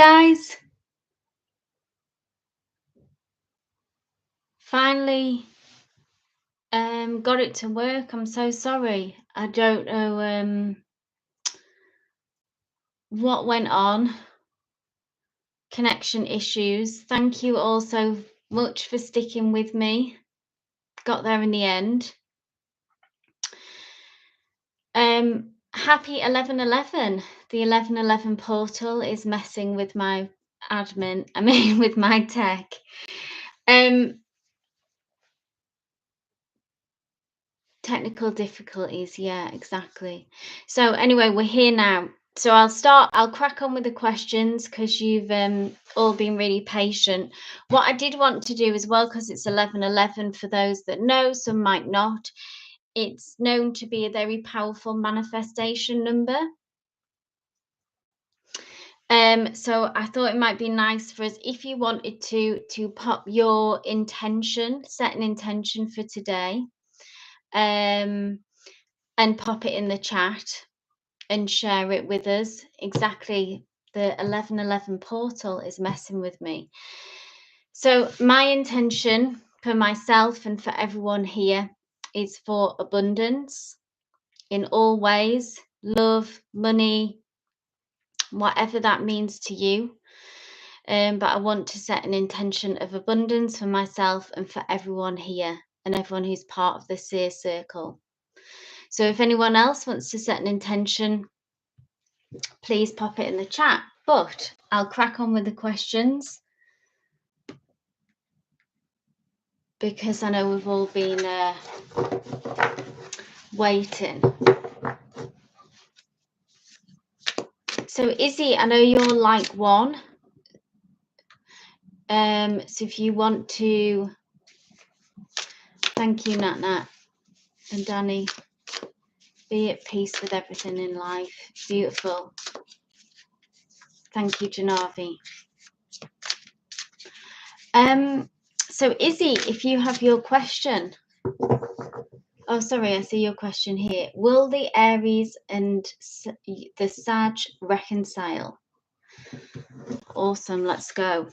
guys. Finally got it to work. I'm so sorry. I don't know what went on. Connection issues. Thank you all so much for sticking with me. Got there in the end. Happy 11/11. The 11/11 portal is messing with my admin. With my tech. Technical difficulties, yeah, exactly. So anyway, we're here now. So I'll crack on with the questions because you've all been really patient. What I did want to do as well, because it's 11/11 for those that know, some might not, it's known to be a very powerful manifestation number. So I thought it might be nice for us, if you wanted to pop your intention, set an intention for today, and pop it in the chat and share it with us. Exactly, the 11/11 portal is messing with me. So my intention for myself and for everyone here is for abundance in all ways, love, money, whatever that means to you. But I want to set an intention of abundance for myself and for everyone here and everyone who's part of the Seer Circle. So if anyone else wants to set an intention, please pop it in the chat. But I'll crack on with the questions because I know we've all been waiting. So Izzy, I know you're like one. So if you want to, thank you, Nat Nat and Danny. Be at peace with everything in life. Beautiful. Thank you, Janavi. So Izzy, if you have your question. Oh, sorry, I see your question here. Will the Aries and the Sag reconcile? Awesome, let's go.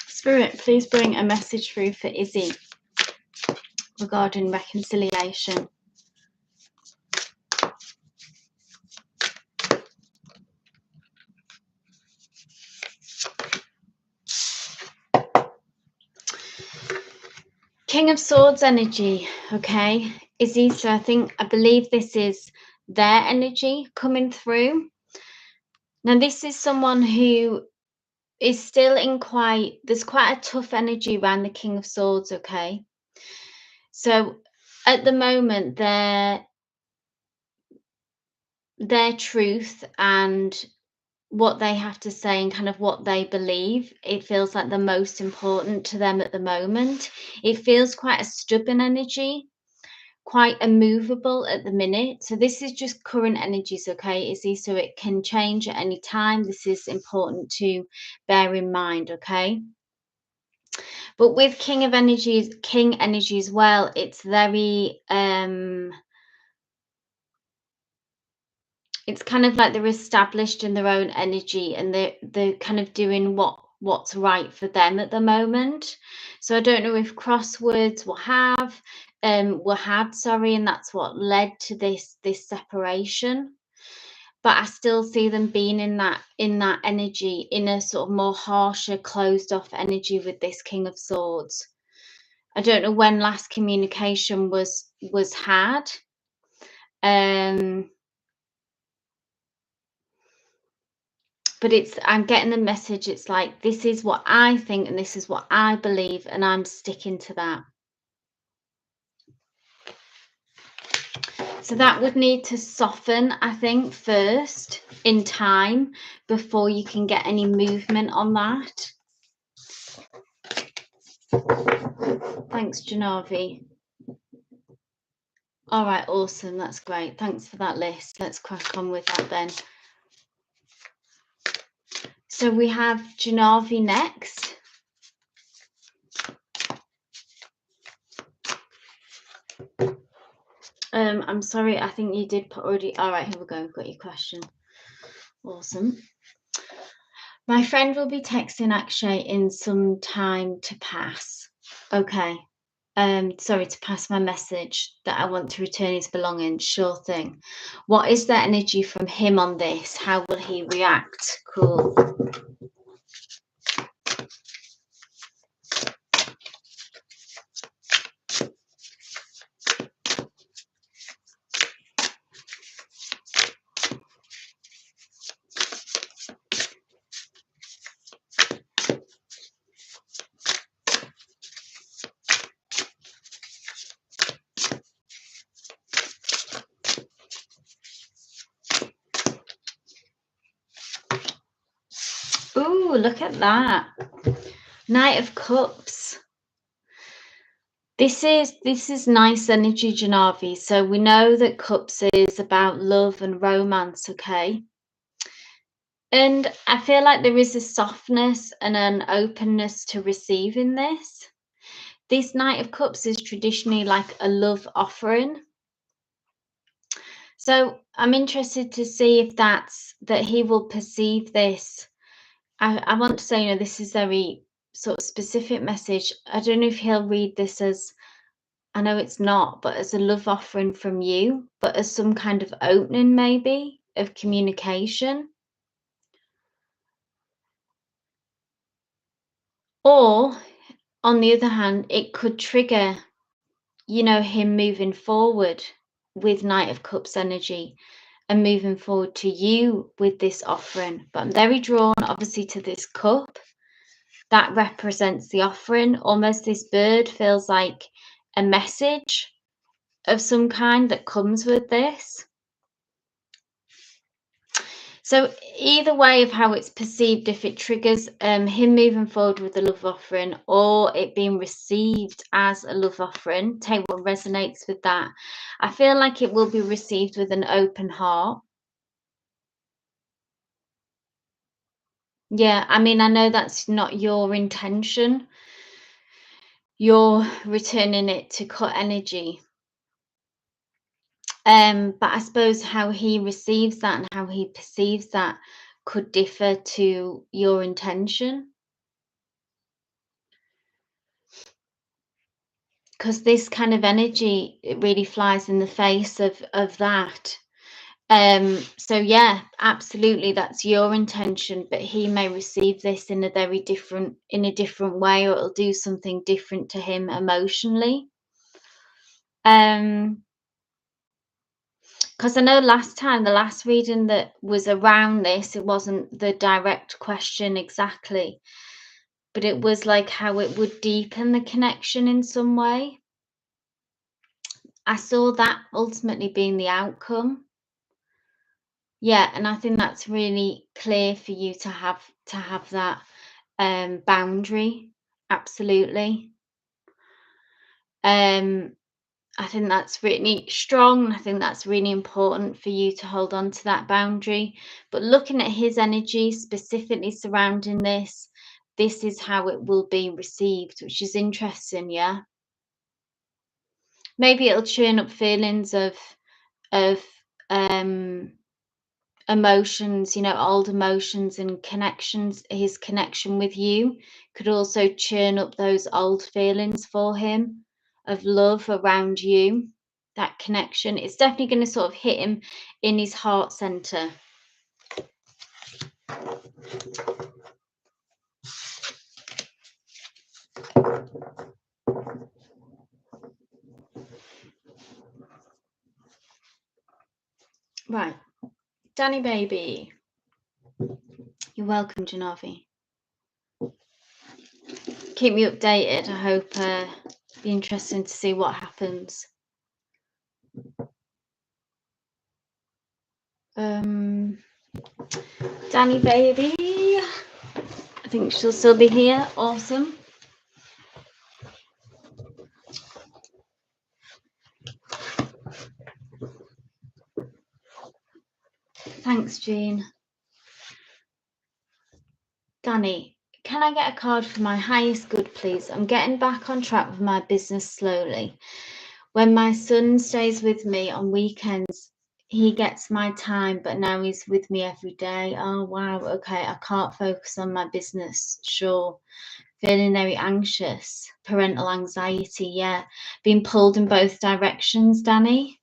Spirit, please bring a message through for Izzy regarding reconciliation. King of Swords energy, okay, Izzy. So I believe this is their energy coming through. Now, this is someone who is still in there's quite a tough energy around the King of Swords, okay? So at the moment, their truth and what they have to say and kind of what they believe, it feels like the most important to them at the moment. It feels quite a stubborn energy, quite immovable at the minute. So this is just current energies, okay, Izzy? So it can change at any time. This is important to bear in mind, okay? But with King energy as well, it's very it's kind of like they're established in their own energy and they're kind of doing what's right for them at the moment. So I don't know if crosswords were had, sorry, and that's what led to this separation. But I still see them being in that energy, in a sort of more harsher, closed off energy with this King of Swords. I don't know when last communication was had. But I'm getting the message. It's like, this is what I think and this is what I believe, and I'm sticking to that. So that would need to soften, I think, first in time before you can get any movement on that. Thanks, Janavi. All right, awesome. That's great. Thanks for that list. Let's crack on with that then. So we have Janavi next. I'm sorry, I think you did put already. All right, here we go. Got your question. Awesome. My friend will be texting Akshay in some time to pass. Okay. Sorry, to pass my message that I want to return his belongings. Sure thing. What is the energy from him on this? How will he react? Cool. Ooh, look at that. Knight of Cups. This is nice energy, Janavi. So we know that Cups is about love and romance, okay? And I feel like there is a softness and an openness to receiving this. This Knight of Cups is traditionally like a love offering. So I'm interested to see if that he will perceive this. I want to say, this is very sort of specific message. I don't know if he'll read this as, I know it's not, but as a love offering from you, but as some kind of opening maybe of communication. Or on the other hand, it could trigger, him moving forward with Knight of Cups energy and moving forward to you with this offering. But I'm very drawn, obviously, to this cup that represents the offering. Almost this bird feels like a message of some kind that comes with this. So either way of how it's perceived, if it triggers him moving forward with the love offering or it being received as a love offering, take what resonates with that. I feel like it will be received with an open heart. Yeah, I mean, I know that's not your intention. You're returning it to cut energy. But I suppose how he receives that and how he perceives that could differ to your intention. Because this kind of energy, it really flies in the face of that. So yeah, absolutely, that's your intention, but he may receive this in a different way, or it'll do something different to him emotionally. Because I know the last reading that was around this, it wasn't the direct question exactly, but it was like how it would deepen the connection in some way. I saw that ultimately being the outcome. Yeah, and I think that's really clear for you to have that boundary. Absolutely. I think that's really strong. I think that's really important for you to hold on to that boundary. But looking at his energy specifically surrounding this is how it will be received, which is interesting, yeah. Maybe it'll churn up feelings of emotions, old emotions and connections. His connection with you could also churn up those old feelings for him of love around you. That connection, it's definitely going to sort of hit him in his heart center. Right, Danny baby, you're welcome, Janavi. Keep me updated. I hope be interesting to see what happens. Danny baby, I think she'll still be here. Awesome. Thanks, Jean. Danny, can I get a card for my highest good, please? I'm getting back on track with my business slowly. When my son stays with me on weekends, he gets my time, but now he's with me every day. Oh, wow. Okay. I can't focus on my business. Sure. Feeling very anxious. Parental anxiety. Yeah. Being pulled in both directions, Danny.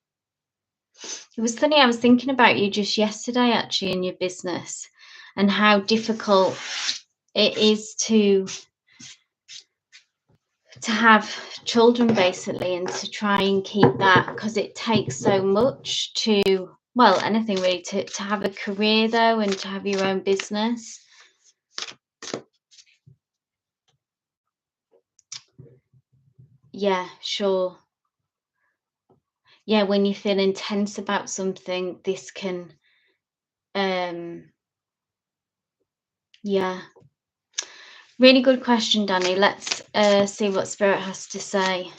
It was funny. I was thinking about you just yesterday, actually, in your business and how difficult it is to have children, basically, and to try and keep that, because it takes so much to, well, anything really, to have a career though, and to have your own business. Yeah, sure. Yeah, when you feel intense about something, this can yeah, really good question, Danny. Let's see what Spirit has to say.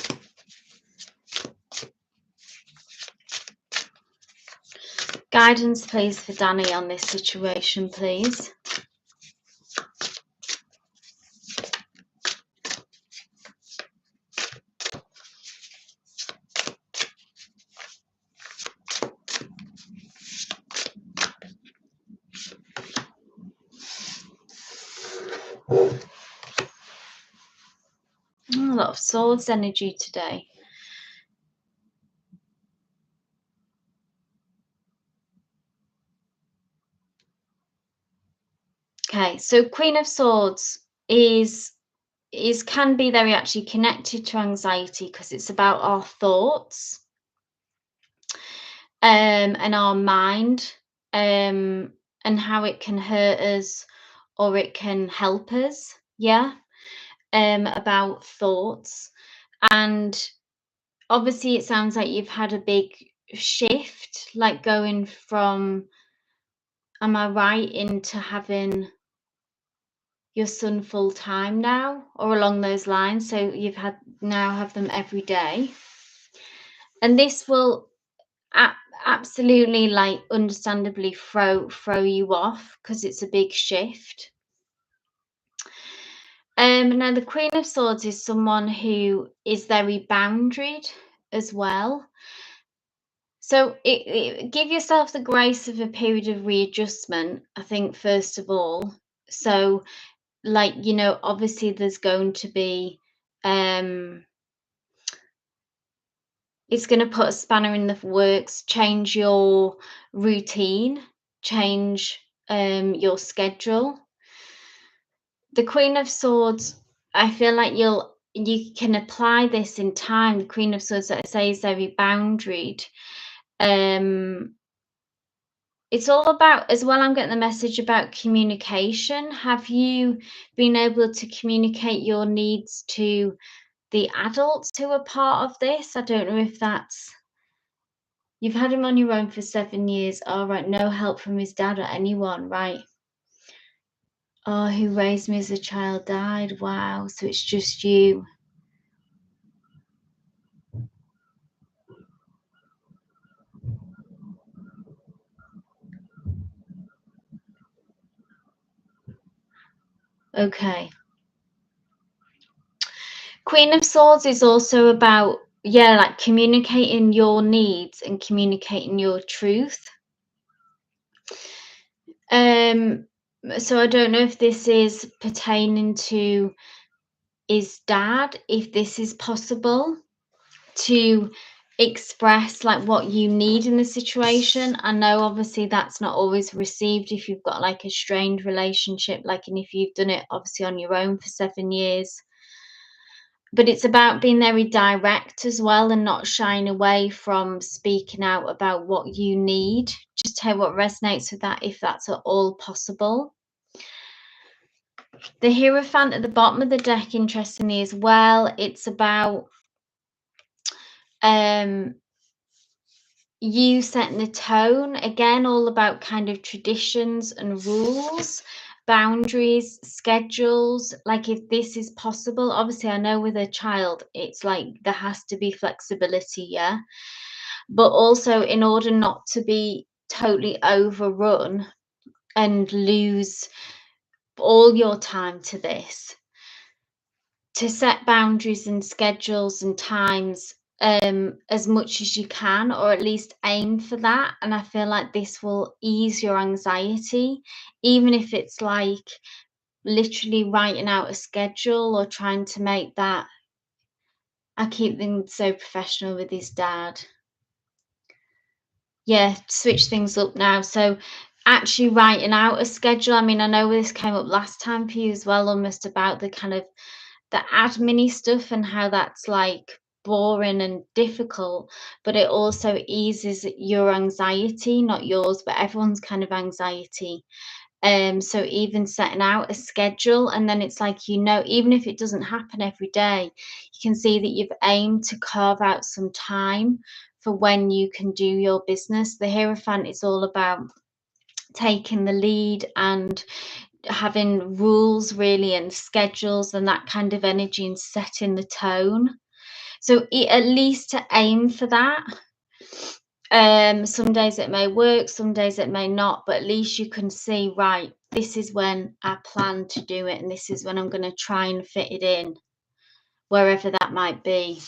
Guidance, please, for Danny on this situation, please. Oh, a lot of swords energy today. Okay, so Queen of Swords is can be very actually connected to anxiety, because it's about our thoughts and our mind, and how it can hurt us or it can help us. Yeah, about thoughts. And obviously it sounds like you've had a big shift, like going from, am I right, into having your son full time now, or along those lines? So you've had now have them every day, and this will absolutely, like, understandably throw you off, because it's a big shift. Now the Queen of Swords is someone who is very boundaried as well. So give yourself the grace of a period of readjustment, I think, first of all. So, like, obviously there's going to be, it's going to put a spanner in the works, change your routine, change your schedule. The Queen of Swords, I feel like you can apply this in time. The Queen of Swords, that I say, is very boundaried. It's all about, as well, I'm getting the message about communication. Have you been able to communicate your needs to the adults who are part of this? I don't know if that's, you've had him on your own for 7 years. All right, no help from his dad or anyone, right? Oh, who raised me as a child died. Wow, so it's just you. Okay. Queen of Swords is also about, yeah, like communicating your needs and communicating your truth. So I don't know if this is pertaining to his dad, if this is possible to express, like, what you need in the situation. I know obviously that's not always received if you've got, like, a strained relationship, like, and if you've done it obviously on your own for 7 years. But it's about being very direct as well, and not shying away from speaking out about what you need. Just tell what resonates with that, if that's at all possible. The Hierophant at the bottom of the deck, interestingly, as well, it's about you setting the tone, again, all about kind of traditions and rules, boundaries, schedules. Like, if this is possible, obviously I know with a child it's like there has to be flexibility, yeah, but also in order not to be totally overrun and lose all your time to this, to set boundaries and schedules and times as much as you can, or at least aim for that. And I feel like this will ease your anxiety, even if it's like literally writing out a schedule or trying to make that. I keep things so professional with his dad. Yeah, switch things up now. So actually writing out a schedule. I mean, I know this came up last time for you as well, almost about the kind of the admin stuff and how that's like boring and difficult, but it also eases your anxiety, not yours, but everyone's kind of anxiety. So even setting out a schedule, and then it's like, even if it doesn't happen every day, you can see that you've aimed to carve out some time for when you can do your business. The Hierophant is all about taking the lead and having rules really and schedules and that kind of energy and setting the tone. So at least to aim for that. Some days it may work, some days it may not, but at least you can see, right, this is when I plan to do it, and this is when I'm going to try and fit it in, wherever that might be.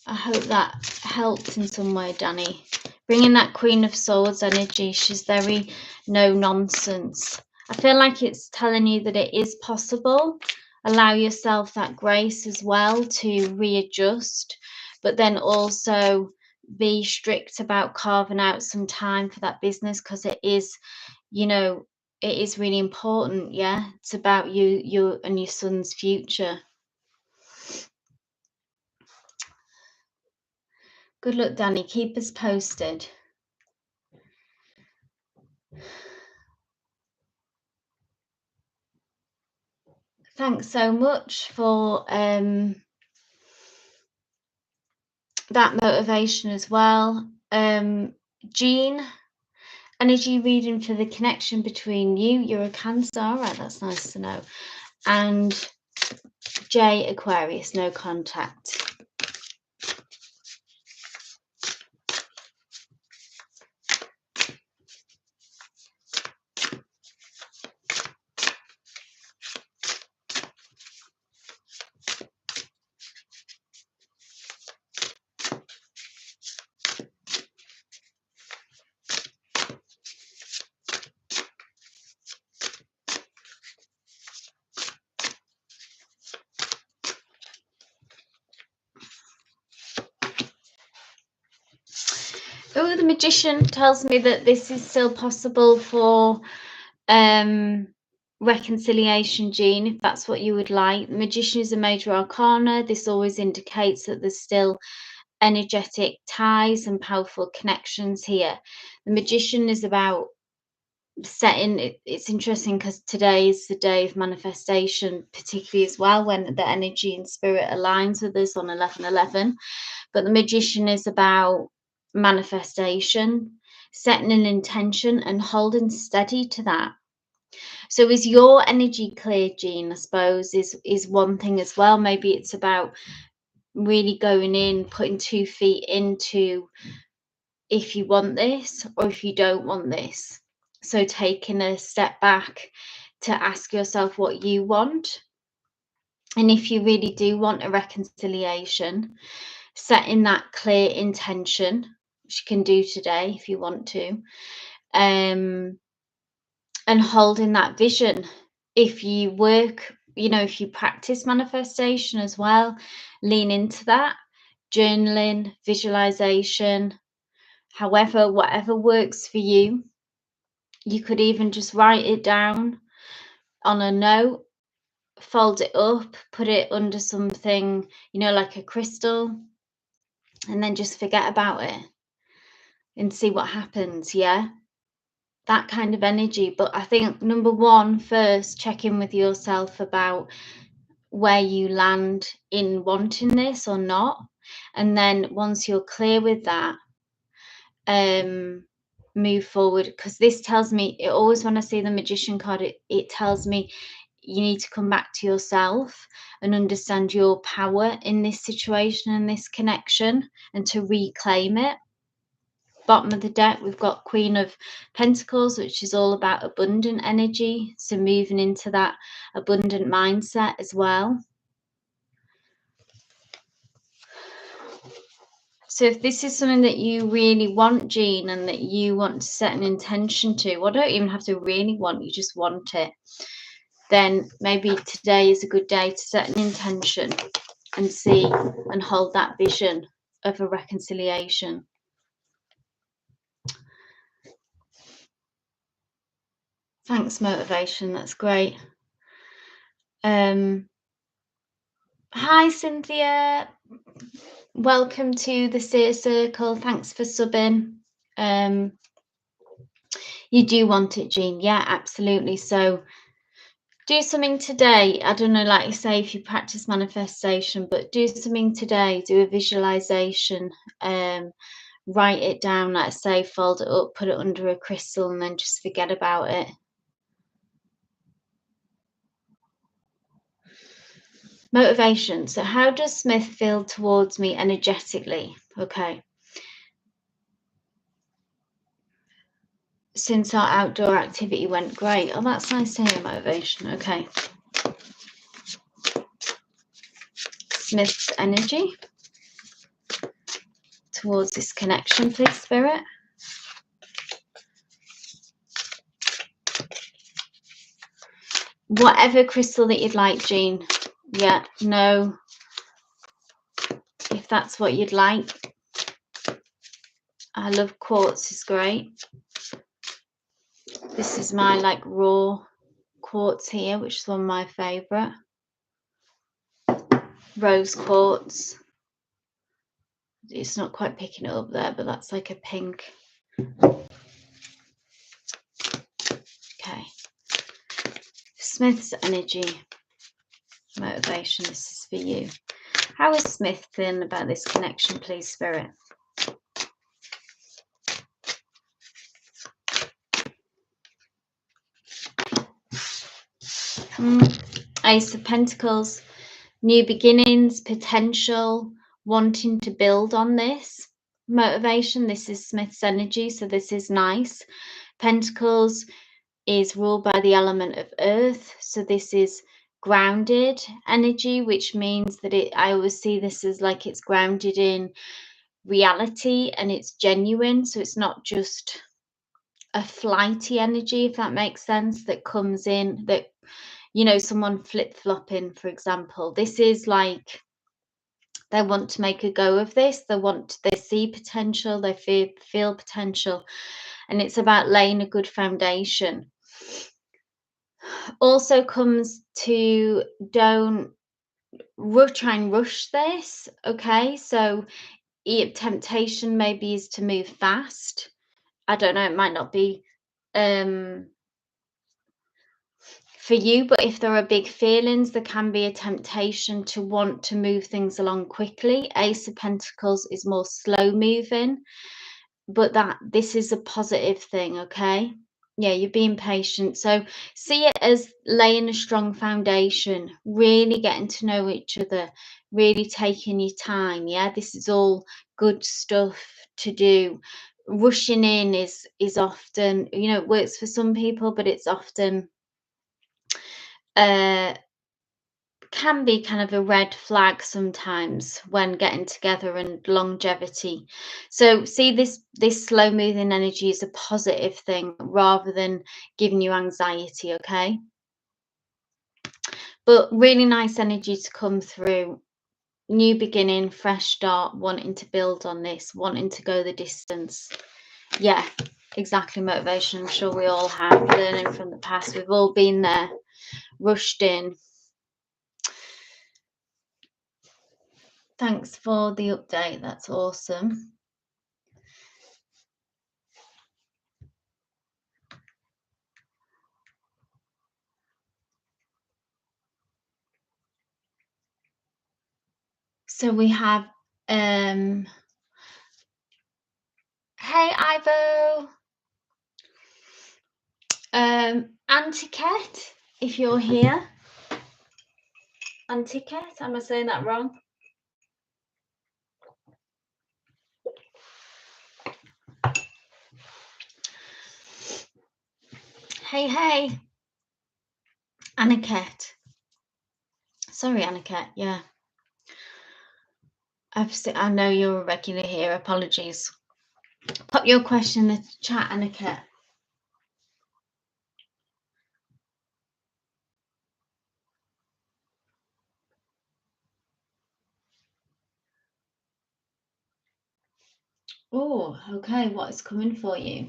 I hope that helped in some way, Danny. Bringing that Queen of Swords energy, she's very no nonsense. I feel like it's telling you that it is possible. Allow yourself that grace as well to readjust, but then also be strict about carving out some time for that business, because it is, it is really important. Yeah, it's about you and your son's future. Good luck, Danny. Keep us posted. Thanks so much for that motivation as well. Jean, energy reading for the connection between you. You're a Cancer. All right, that's nice to know. And J, Aquarius, no contact. Oh, the Magician tells me that this is still possible for reconciliation, Jean, if that's what you would like. The Magician is a major arcana. This always indicates that there's still energetic ties and powerful connections here. The Magician is about setting it's interesting because today is the day of manifestation, particularly as well when the energy and spirit aligns with us on 11/11. But the Magician is about manifestation, setting an intention and holding steady to that. So is your energy clear, Jean? I suppose is one thing as well. Maybe it's about really going in, putting 2 feet into if you want this or if you don't want this. So taking a step back to ask yourself what you want. And if you really do want a reconciliation, setting that clear intention, which you can do today if you want to, and holding that vision. If you work, if you practice manifestation as well, lean into that, journaling, visualization, however, whatever works for you. You could even just write it down on a note, fold it up, put it under something, like a crystal, and then just forget about it and see what happens. Yeah, that kind of energy. But I think number one, first, check in with yourself about where you land in wanting this or not. And then once you're clear with that, move forward, because this tells me, it always, when I see the Magician card, it tells me you need to come back to yourself and understand your power in this situation and this connection, and to reclaim it. Bottom of the deck, we've got Queen of Pentacles, which is all about abundant energy, so moving into that abundant mindset as well. So if this is something that you really want, Jean, and that you want to set an intention to, or don't even have to really want, you just want it, then maybe today is a good day to set an intention and see and hold that vision of a reconciliation. Thanks, motivation. That's great. Hi, Cynthia. Welcome to the Seer Circle. Thanks for subbing. You do want it, Jean. Yeah, absolutely. So do something today. I don't know, like you say, if you practice manifestation, but do something today. Do a visualization. Write it down, like I say, fold it up, put it under a crystal, and then just forget about it. Motivation. So how does Smith feel towards me energetically? Okay. Since our outdoor activity went great. Oh, that's nice to hear, motivation. Okay. Smith's energy towards this connection, please, Spirit. Whatever crystal that you'd like, Jean. Yeah, no. If that's what you'd like. I love quartz, is great. This is my like raw quartz here, which is one of my favourite. Rose quartz. It's not quite picking it up there, but that's like a pink. Okay. Smith's energy. Motivation, this is for you. How is Smith feeling about this connection, please, Spirit? Ace of Pentacles, new beginnings, potential, wanting to build on this. Motivation, this is Smith's energy, so this is nice. Pentacles is ruled by the element of earth, so this is grounded energy, which means that I always see this as like it's grounded in reality and it's genuine, so it's not just a flighty energy, if that makes sense, that comes in, that, you know, someone flip-flopping, for example. This is like they want to make a go of this, they see potential, they feel potential, and it's about laying a good foundation. Also comes to don't try and rush this, okay? So temptation maybe is to move fast. I don't know, it might not be for you, but if there are big feelings, there can be a temptation to want to move things along quickly. Ace of Pentacles is more slow moving, but this is a positive thing, okay? Yeah, you're being patient. So see it as laying a strong foundation, really getting to know each other, really taking your time. Yeah, this is all good stuff to do. Rushing in is often, you know, it works for some people, but it's often can be kind of a red flag sometimes when getting together, and longevity. So see this slow moving energy is a positive thing rather than giving you anxiety, okay? But really nice energy to come through. New beginning, fresh start, wanting to build on this, wanting to go the distance. Yeah, exactly, motivation. I'm sure we all have, learning from the past. We've all been there, rushed in. Thanks for the update. That's awesome. So we have hey Ivo, Auntie Ket, if you're here. Antiket, am I saying that wrong? Hey, hey. Aniket. Sorry, Aniket. Yeah. I know you're a regular here. Apologies. Pop your question in the chat, Aniket. Oh, okay. What is coming for you?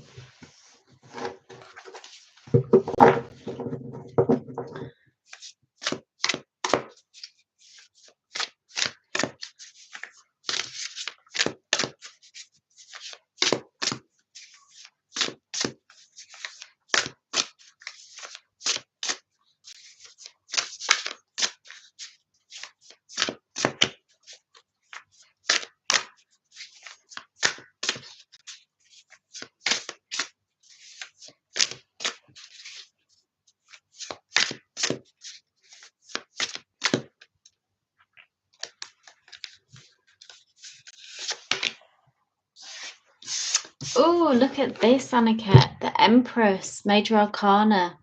Oh, look at this, Aniket. The Empress, Major Arcana.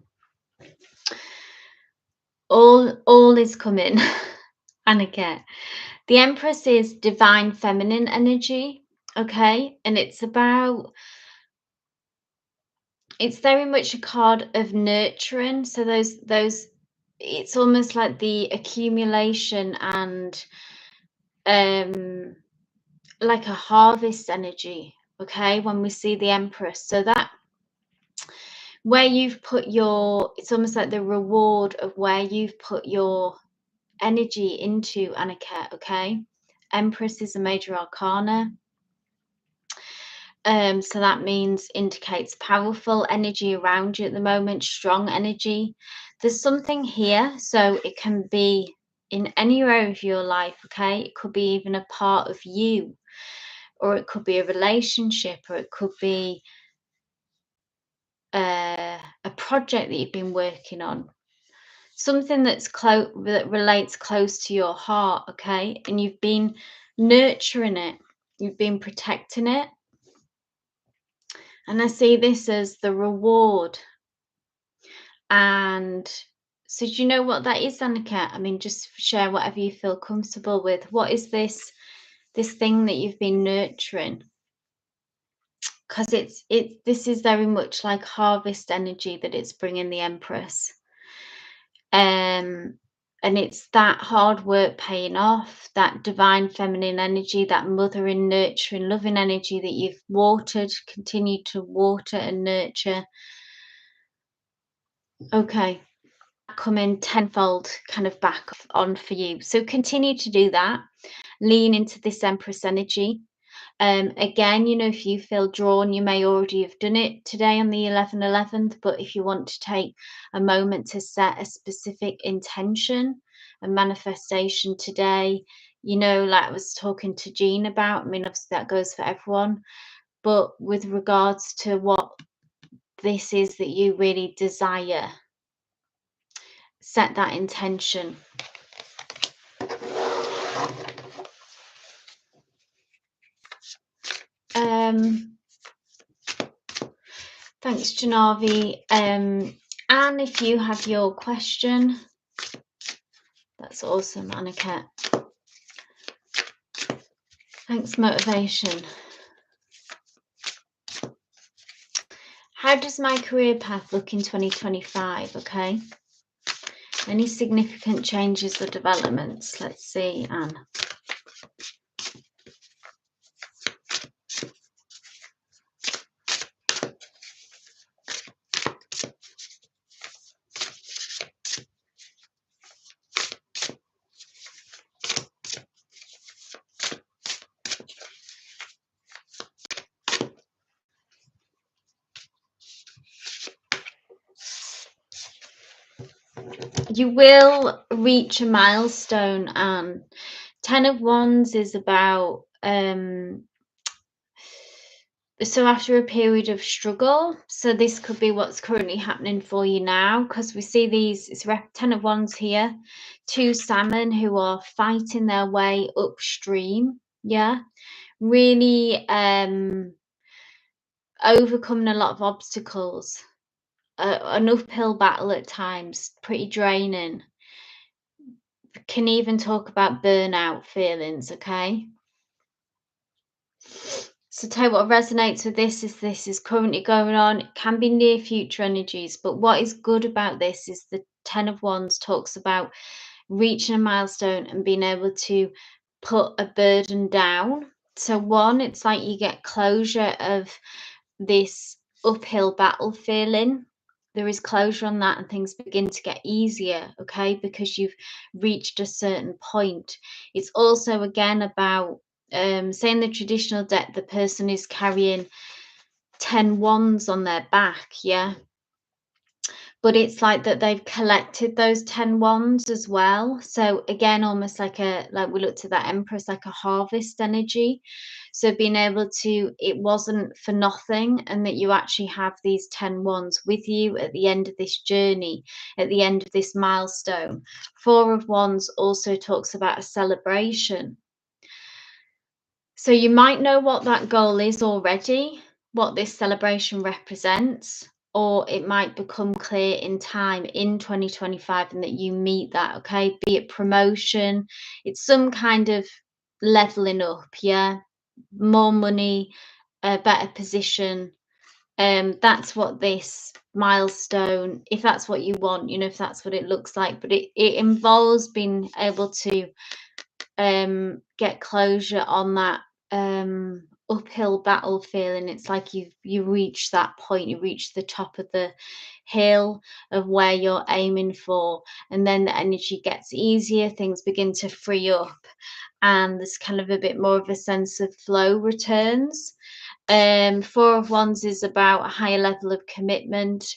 All is coming, Aniket. The Empress is divine feminine energy, okay? And it's very much a card of nurturing. So those it's almost like the accumulation and like a harvest energy, okay, when we see the Empress. So that where you've put it's almost like the reward of where you've put your energy into, Aniket, okay? Empress is a major arcana. So that indicates powerful energy around you at the moment, strong energy. There's something here, so it can be in any area of your life, okay? It could be even a part of you, or it could be a relationship, or it could be a project that you've been working on. Something that relates close to your heart, okay? And you've been nurturing it, you've been protecting it. And I see this as the reward. And so do you know what that is, Annika? I mean, just share whatever you feel comfortable with. What is this thing that you've been nurturing? Because this is very much like harvest energy that it's bringing, the Empress. And it's that hard work paying off, that divine feminine energy, that mothering, nurturing, loving energy that you've watered, continue to water and nurture. Okay, coming tenfold kind of back on for you. So continue to do that. Lean into this Empress energy. Again, you know, if you feel drawn, you may already have done it today on the 11/11th, but if you want to take a moment to set a specific intention and manifestation today, you know, like I was talking to Jean about, I mean, obviously that goes for everyone, but with regards to what this is that you really desire, set that intention. Thanks, Janavi. Anne, if you have your question, that's awesome, Aniket. Thanks, Motivation. How does my career path look in 2025? Okay. Any significant changes or developments? Let's see, Anne. You will reach a milestone, Anne. 10 of Wands is about So after a period of struggle, so this could be what's currently happening for you now, because we see these, it's Ten of Wands here, two salmon who are fighting their way upstream, yeah, really overcoming a lot of obstacles, an uphill battle at times, pretty draining. Can even talk about burnout feelings, okay? So tell you what resonates with this is currently going on. It can be near future energies, but what is good about this is the Ten of Wands talks about reaching a milestone and being able to put a burden down. So one, it's like you get closure of this uphill battle feeling. There is closure on that and things begin to get easier, okay, because you've reached a certain point. It's also again about saying the traditional deck, the person is carrying 10 wands on their back, yeah, but it's like that they've collected those 10 wands as well. So again, almost like we looked at that Empress, like a harvest energy. So being able to, it wasn't for nothing, and that you actually have these 10 wands with you at the end of this journey, at the end of this milestone. Four of Wands also talks about a celebration. So you might know what that goal is already, what this celebration represents, or it might become clear in time in 2025 and that you meet that, okay? Be it promotion, it's some kind of leveling up, yeah? More money, a better position. That's what this milestone, if that's what you want, if that's what it looks like, but it involves being able to get closure on that uphill battle feeling. It's like you reach that point, you reach the top of the hill of where you're aiming for, and then the energy gets easier, things begin to free up, and there's kind of a bit more of a sense of flow returns. Four of Wands is about a higher level of commitment.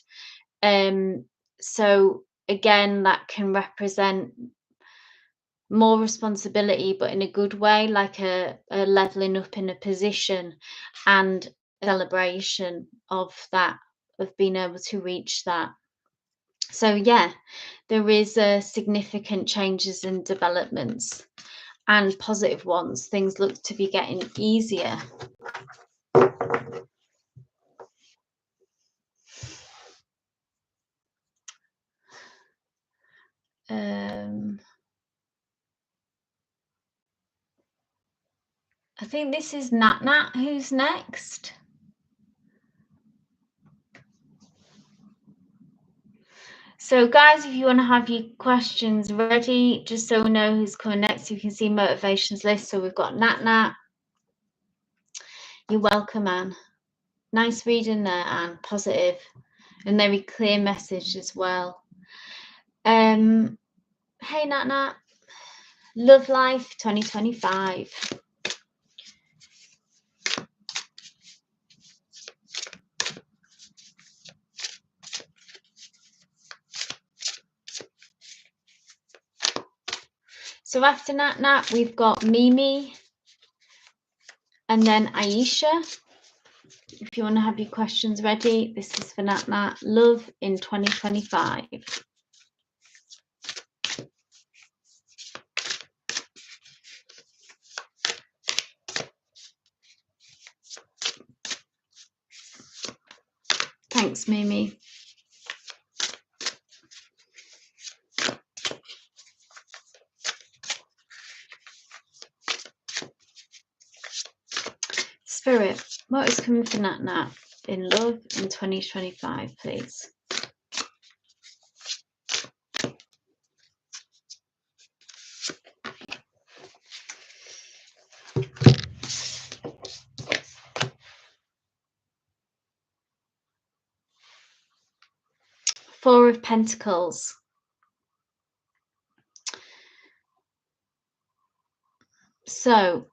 So again, that can represent more responsibility, but in a good way, like a leveling up in a position and celebration of that, of being able to reach that. So yeah, there is significant changes and developments and positive ones. Things look to be getting easier. I think this is Nat Nat who's next. So guys, if you want to have your questions ready, just so we know who's coming next, you can see motivations list. So we've got Nat Nat. You're welcome, Anne. Nice reading there, Anne. Positive and very clear message as well. Hey Nat Nat. Love Life 2025. So after Nat Nat, we've got Mimi and then Aisha. If you want to have your questions ready, this is for Nat Nat. Love in 2025. Thanks, Mimi. Spirit, what is coming for Nat Nat in love in 2025, please? Four of Pentacles. So,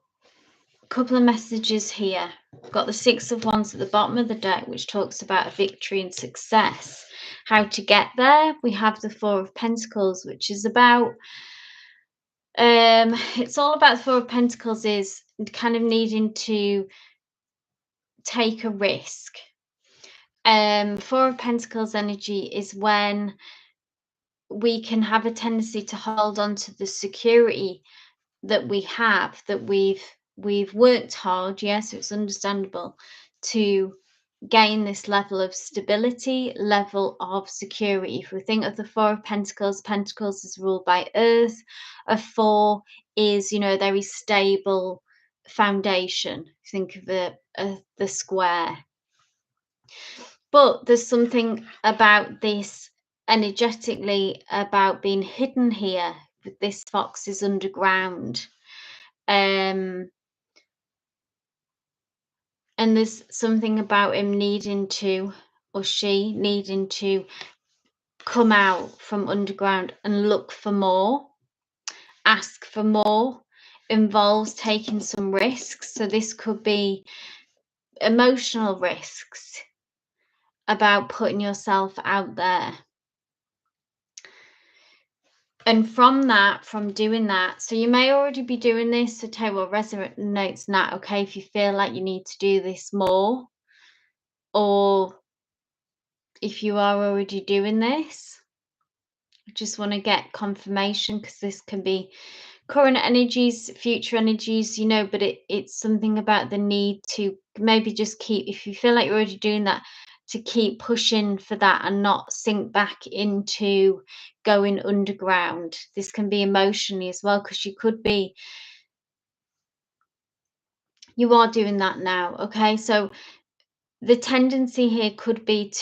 a couple of messages here. We've got the Six of Wands at the bottom of the deck, which talks about a victory and success. How to get there. We have the Four of Pentacles, which is about it's all about the Four of Pentacles is kind of needing to take a risk. Four of Pentacles energy is when we can have a tendency to hold on to the security that we have, that we've worked hard, yes, it's understandable, to gain this level of stability, level of security. If we think of the Four of Pentacles, Pentacles is ruled by Earth. A four is, a very stable foundation. Think of the square. But there's something about this energetically about being hidden here. This fox is underground. And there's something about him needing to, or she needing to, come out from underground and look for more, ask for more, involves taking some risks. So this could be emotional risks about putting yourself out there. And from doing that, so you may already be doing this, so tell what resonates not, okay, if you feel like you need to do this more, or if you are already doing this, I just want to get confirmation, because this can be current energies, future energies, but it's something about the need to maybe just keep, if you feel like you're already doing that, to keep pushing for that and not sink back into going underground. This can be emotionally as well, because you are doing that now, okay? So the tendency here could be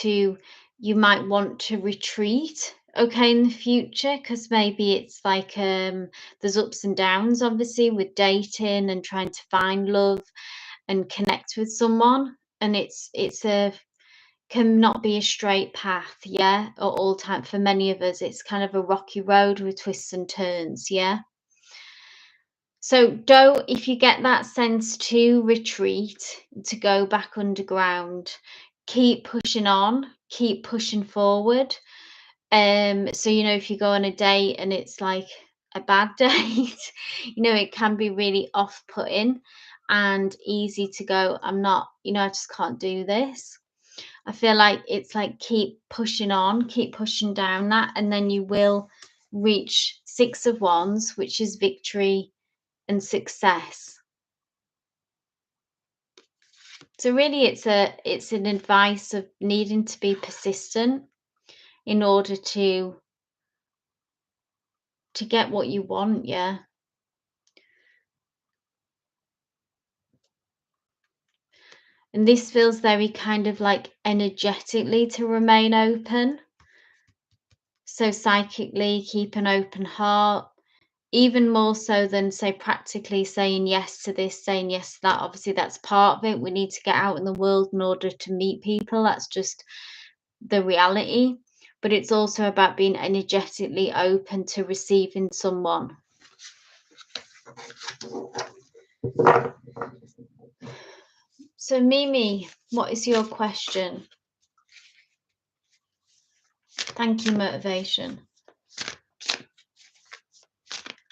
you might want to retreat, okay, in the future, because maybe it's like there's ups and downs, obviously, with dating and trying to find love and connect with someone, and it's a can not be a straight path, yeah, at all time. For many of us, it's kind of a rocky road with twists and turns, yeah. So if you get that sense to retreat, to go back underground, keep pushing on, keep pushing forward. So if you go on a date and it's like a bad date, it can be really off-putting and easy to go, I'm not, I just can't do this. I feel like it's like keep pushing on, keep pushing down that, and then you will reach Six of Wands, which is victory and success. So really it's an advice of needing to be persistent in order to get what you want, yeah. And this feels very kind of like energetically to remain open. So psychically keep an open heart, even more so than, say, practically saying yes to this, saying yes to that. Obviously, that's part of it. We need to get out in the world in order to meet people. That's just the reality. But it's also about being energetically open to receiving someone. So, Mimi, what is your question? Thank you, motivation.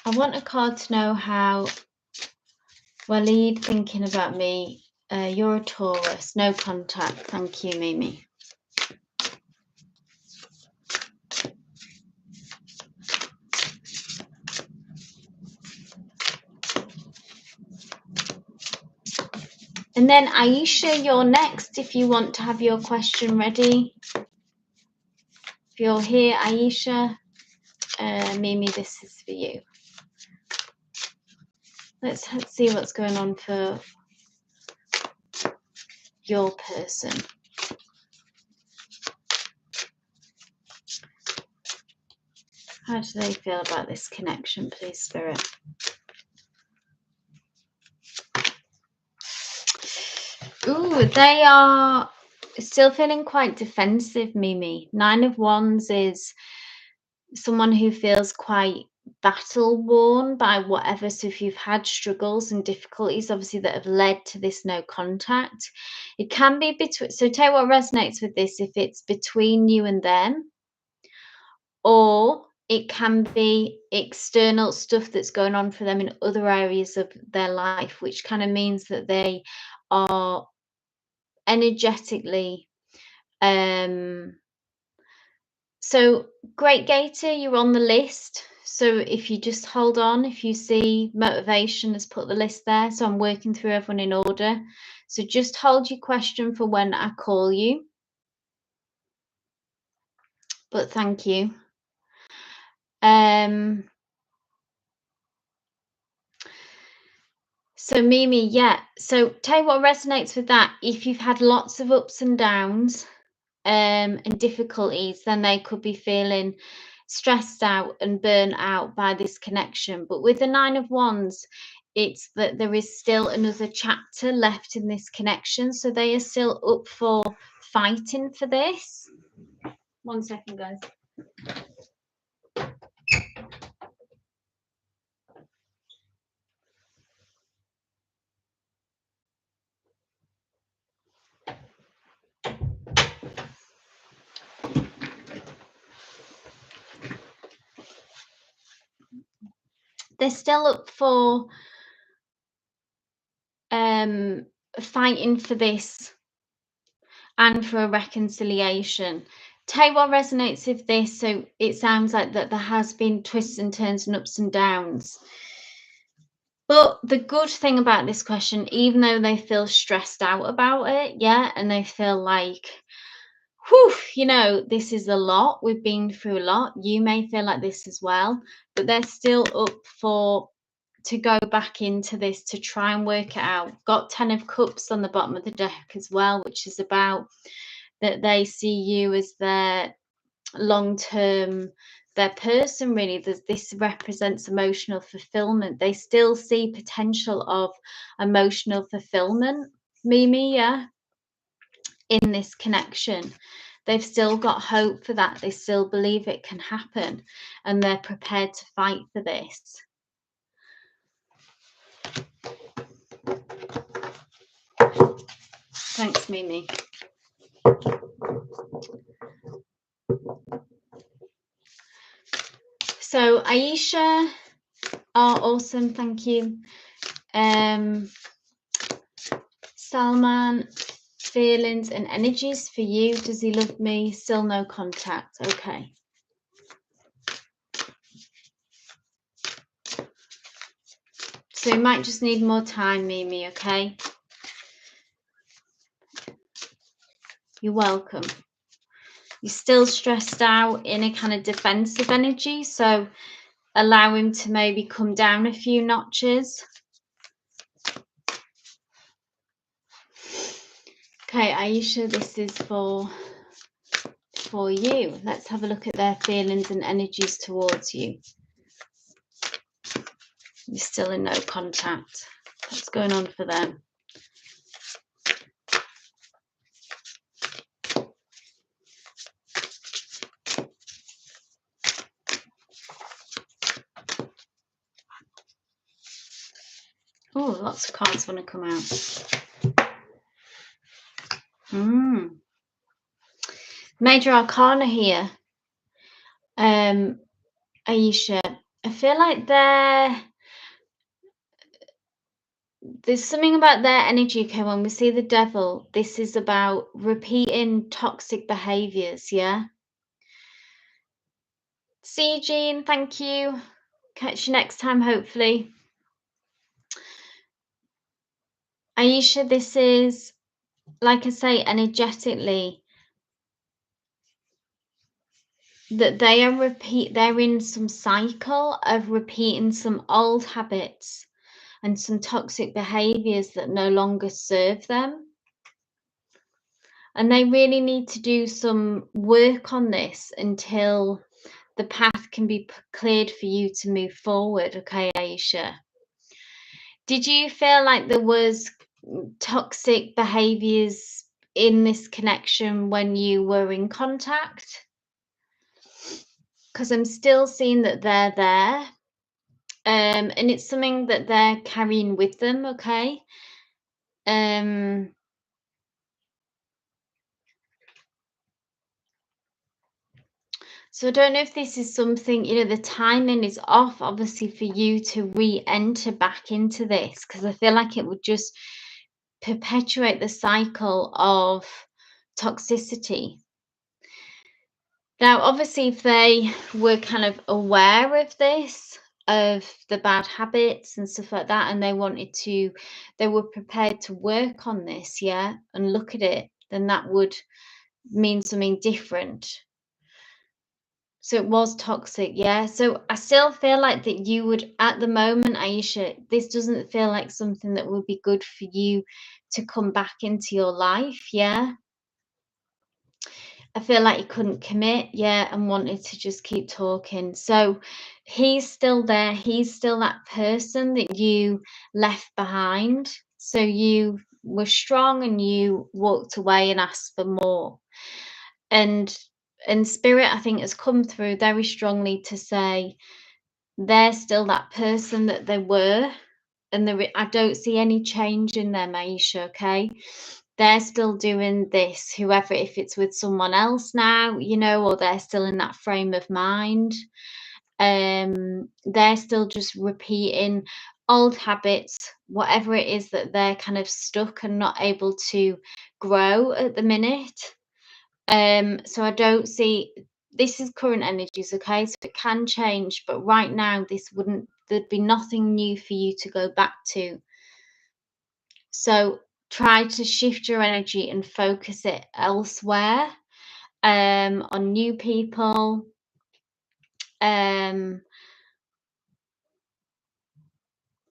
I want a card to know how Waleed thinking about me. You're a Taurus, no contact. Thank you, Mimi. And then Aisha, you're next if you want to have your question ready. If you're here, Aisha, Mimi, this is for you. Let's see what's going on for your person. How do they feel about this connection, please, Spirit? Ooh, they are still feeling quite defensive, Mimi. Nine of Wands is someone who feels quite battle worn by whatever. So if you've had struggles and difficulties, obviously, that have led to this no contact, it can be between. So tell you what resonates with this, if it's between you and them, or it can be external stuff that's going on for them in other areas of their life, which kind of means that they are energetically. So great Gator, you're on the list. So if you just hold on, if you see motivation has put the list there, so I'm working through everyone in order. So just hold your question for when I call you. But thank you. So Mimi, yeah. So tell you what resonates with that. If you've had lots of ups and downs, and difficulties, then they could be feeling stressed out and burnt out by this connection. But with the Nine of Wands, it's that there is still another chapter left in this connection. So they are still up for fighting for this. 1 second, guys. They're still up for fighting for this and for a reconciliation. Tell you what resonates with this. So it sounds like that there has been twists and turns and ups and downs. But the good thing about this question, even though they feel stressed out about it, yeah, and they feel like, whew, this is a lot. We've been through a lot. You may feel like this as well, but they're still up to go back into this to try and work it out. Got 10 of Cups on the bottom of the deck as well, which is about that they see you as their long-term, their person, really. This represents emotional fulfillment. They still see potential of emotional fulfillment, Mimi, yeah, in this connection. They've still got hope for that. They still believe it can happen, and they're prepared to fight for this. Thanks, Mimi. So Aisha, awesome, thank you. Salman, feelings and energies for you. Does he love me? Still no contact. Okay. So you might just need more time, Mimi, okay? You're welcome. You're still stressed out in a kind of defensive energy, so allow him to maybe come down a few notches. Okay, Aisha, this is for you. Let's have a look at their feelings and energies towards you. You're still in no contact. What's going on for them? Oh, lots of cards want to come out. Major Arcana here. Aisha, I feel like there's something about their energy. Okay, when we see the Devil, this is about repeating toxic behaviors, yeah? See you, Jean, thank you. Catch you next time, hopefully. Aisha, this is, like I say, energetically, that they're in some cycle of repeating some old habits and some toxic behaviors that no longer serve them. And they really need to do some work on this until the path can be cleared for you to move forward. Okay, Aisha. Did you feel like there was toxic behaviors in this connection when you were in contact? Because I'm still seeing that they're there. And it's something that they're carrying with them, okay? So I don't know if this is something, the timing is off, obviously, for you to re-enter back into this, because I feel like it would just perpetuate the cycle of toxicity. Now, obviously, if they were kind of aware of this, of the bad habits and stuff like that, and they were prepared to work on this, yeah, and look at it, then that would mean something different. So it was toxic, yeah. So I still feel like that you would, at the moment, Aisha, this doesn't feel like something that would be good for you to come back into your life, yeah. I feel like you couldn't commit, yeah, and wanted to just keep talking. So he's still there. He's still that person that you left behind. So you were strong and you walked away and asked for more. And spirit, I think, has come through very strongly to say they're still that person that they were, and I don't see any change in them, Aisha, okay? They're still doing this, whoever, if it's with someone else now, you know, or they're still in that frame of mind. They're still just repeating old habits, whatever it is that they're kind of stuck and not able to grow at the minute. So I don't see, this is current energies, okay? So it can change, but right now there'd be nothing new for you to go back to. So try to shift your energy and focus it elsewhere, on new people,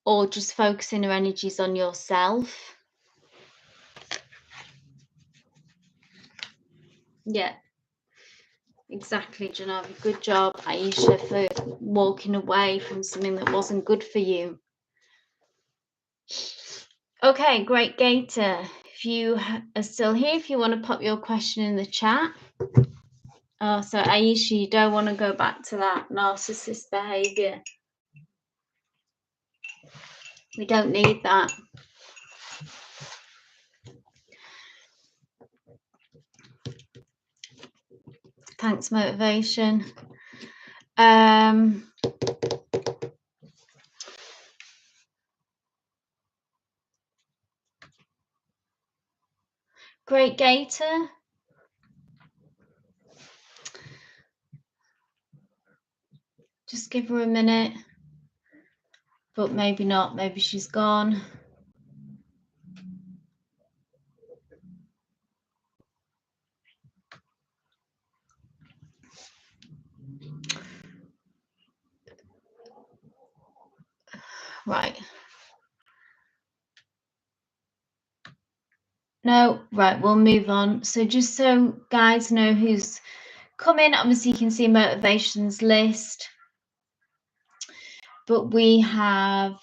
or just focusing your energies on yourself. Yeah, exactly, Janavi. Good job, Aisha, for walking away from something that wasn't good for you. Okay, great, Gator. If you are still here, if you want to pop your question in the chat. Oh, so Aisha, you don't want to go back to that narcissist behavior. We don't need that. Thanks, motivation. Great, Gator. Just give her a minute. But maybe not. Maybe she's gone. Right. No, right, we'll move on. So just so guys know who's come in, obviously you can see motivations list. But we have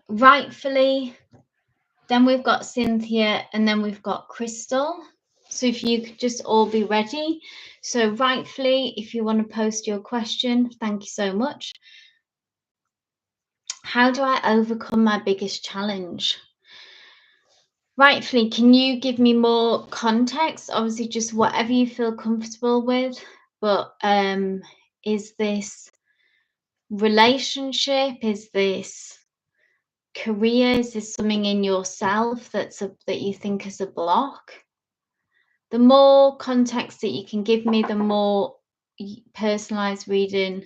rightfully, then we've got Cynthia, and then we've got Crystal. So if you could just all be ready. So rightfully, if you want to post your question, thank you so much. How do I overcome my biggest challenge? Rightfully, can you give me more context? Obviously, just whatever you feel comfortable with. But is this relationship? Is this career? Is this something in yourself that you think is a block? The more context that you can give me, the more personalized reading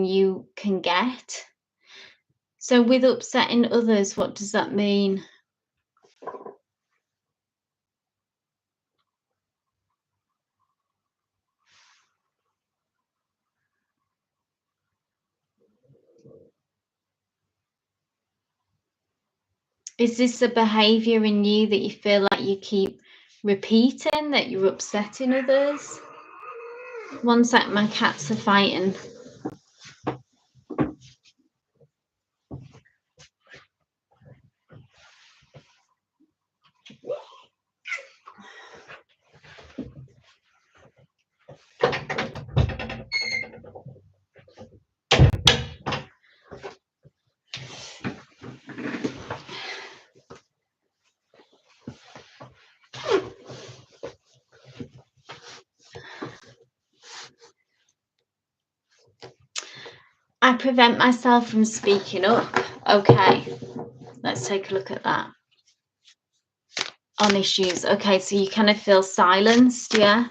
you can get. So with upsetting others, what does that mean? Is this a behavior in you that you feel like you keep repeating, that you're upsetting others? One sec, my cats are fighting. I prevent myself from speaking up. Okay, let's take a look at that. On issues. Okay, so you kind of feel silenced, yeah?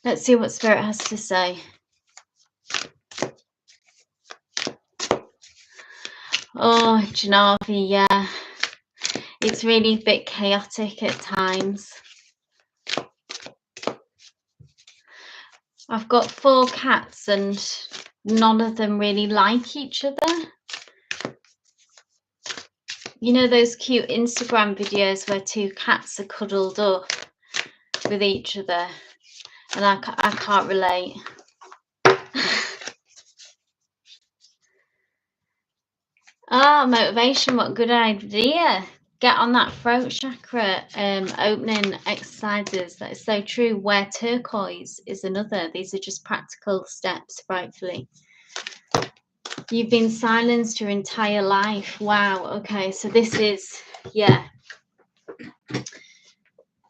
Let's see what Spirit has to say. Oh, Janavi, yeah. It's really a bit chaotic at times. I've got 4 cats and none of them really like each other. You know those cute Instagram videos where 2 cats are cuddled up with each other? And I can't relate. Ah, motivation, what good idea. Get on that throat chakra opening exercises. That is so true. Wear turquoise is another. These are just practical steps, rightfully. You've been silenced your entire life. Wow. Okay, so this is, yeah.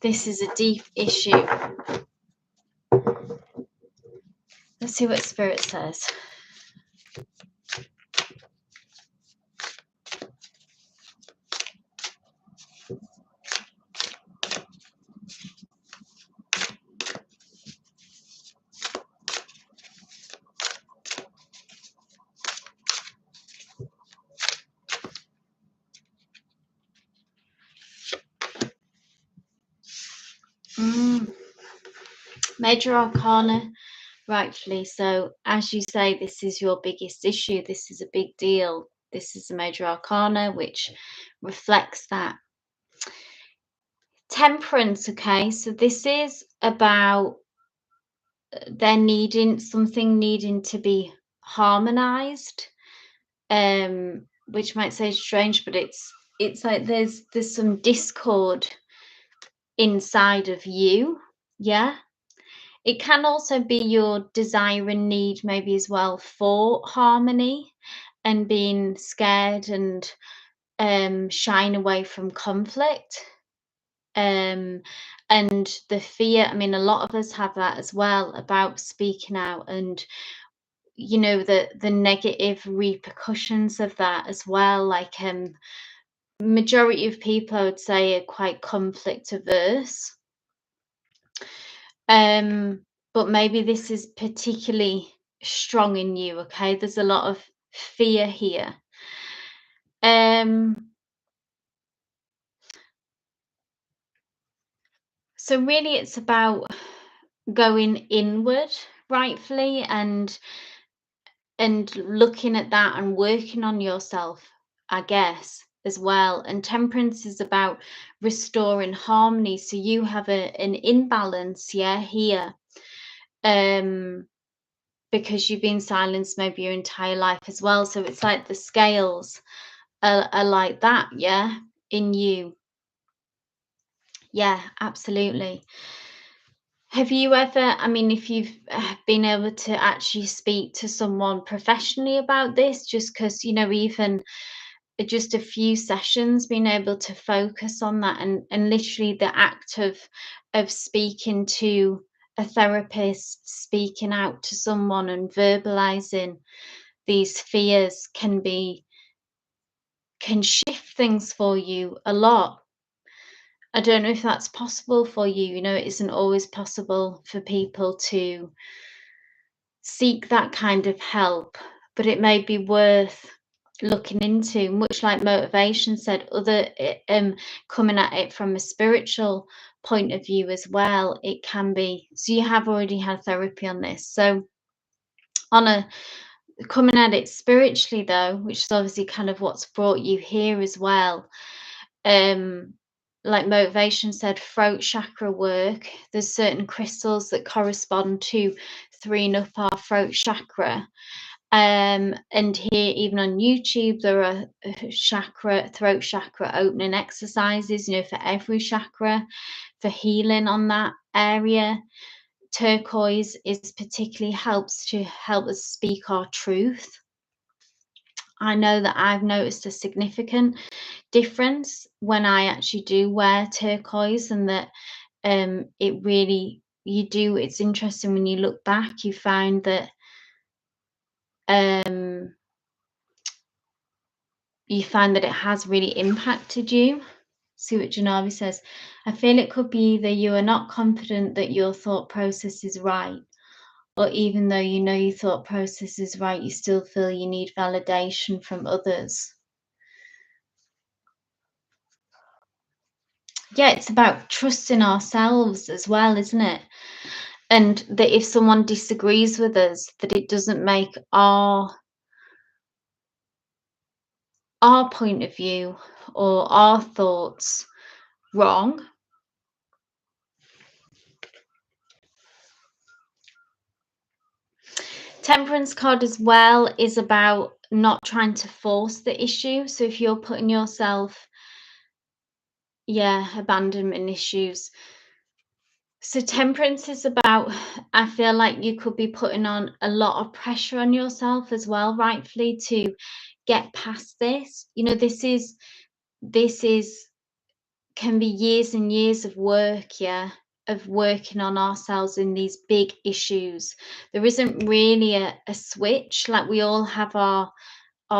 This is a deep issue. Let's see what Spirit says. Major Arcana, rightfully so. As you say, this is your biggest issue. This is a big deal. This is the Major Arcana, which reflects that. Temperance, okay, so this is about there needing something needing to be harmonized, which might say strange, but it's like there's some discord inside of you. Yeah, it can also be your desire and need maybe as well for harmony and being scared and shying away from conflict. And the fear, I mean, a lot of us have that as well about speaking out, and you know the negative repercussions of that as well. Like majority of people, I would say, are quite conflict averse, but maybe this is particularly strong in you. Okay, there's a lot of fear here. So really it's about going inward, rightfully, and looking at that and working on yourself, I guess, as well. And temperance is about restoring harmony. So you have an imbalance, yeah, here, because you've been silenced maybe your entire life as well. So it's like the scales are like that, yeah, in you. Yeah, absolutely. Have you ever, I mean, if you've been able to actually speak to someone professionally about this, just because, you know, even just a few sessions, being able to focus on that, and literally the act of speaking to a therapist, speaking out to someone and verbalizing these fears can shift things for you a lot. I don't know if that's possible for you. You know, it isn't always possible for people to seek that kind of help, but it may be worth looking into, much like motivation said, other coming at it from a spiritual point of view as well. It can be, so you have already had therapy on this. So on a coming at it spiritually though, which is obviously kind of what's brought you here as well, like motivation said, throat chakra work, there's certain crystals that correspond to freeing up our throat chakra, and here even on YouTube there are throat chakra opening exercises, you know, for every chakra, for healing on that area. Turquoise is particularly helps to help us speak our truth. I know that I've noticed a significant difference when I actually do wear turquoise, and that it really, you do, it's interesting when you look back, you find that you find that it has really impacted you. See what Janavi says. I feel it could be either you are not confident that your thought process is right, or even though you know your thought process is right, you still feel you need validation from others. Yeah, it's about trusting ourselves as well, isn't it? And that if someone disagrees with us, that it doesn't make our point of view or our thoughts wrong. Temperance card as well is about not trying to force the issue. So if you're putting yourself, abandonment issues. So temperance is about, I feel like you could be putting on a lot of pressure on yourself as well, rightfully, to get past this. You know, this is can be years and years of work, of working on ourselves in these big issues. There isn't really a switch. Like, we all have our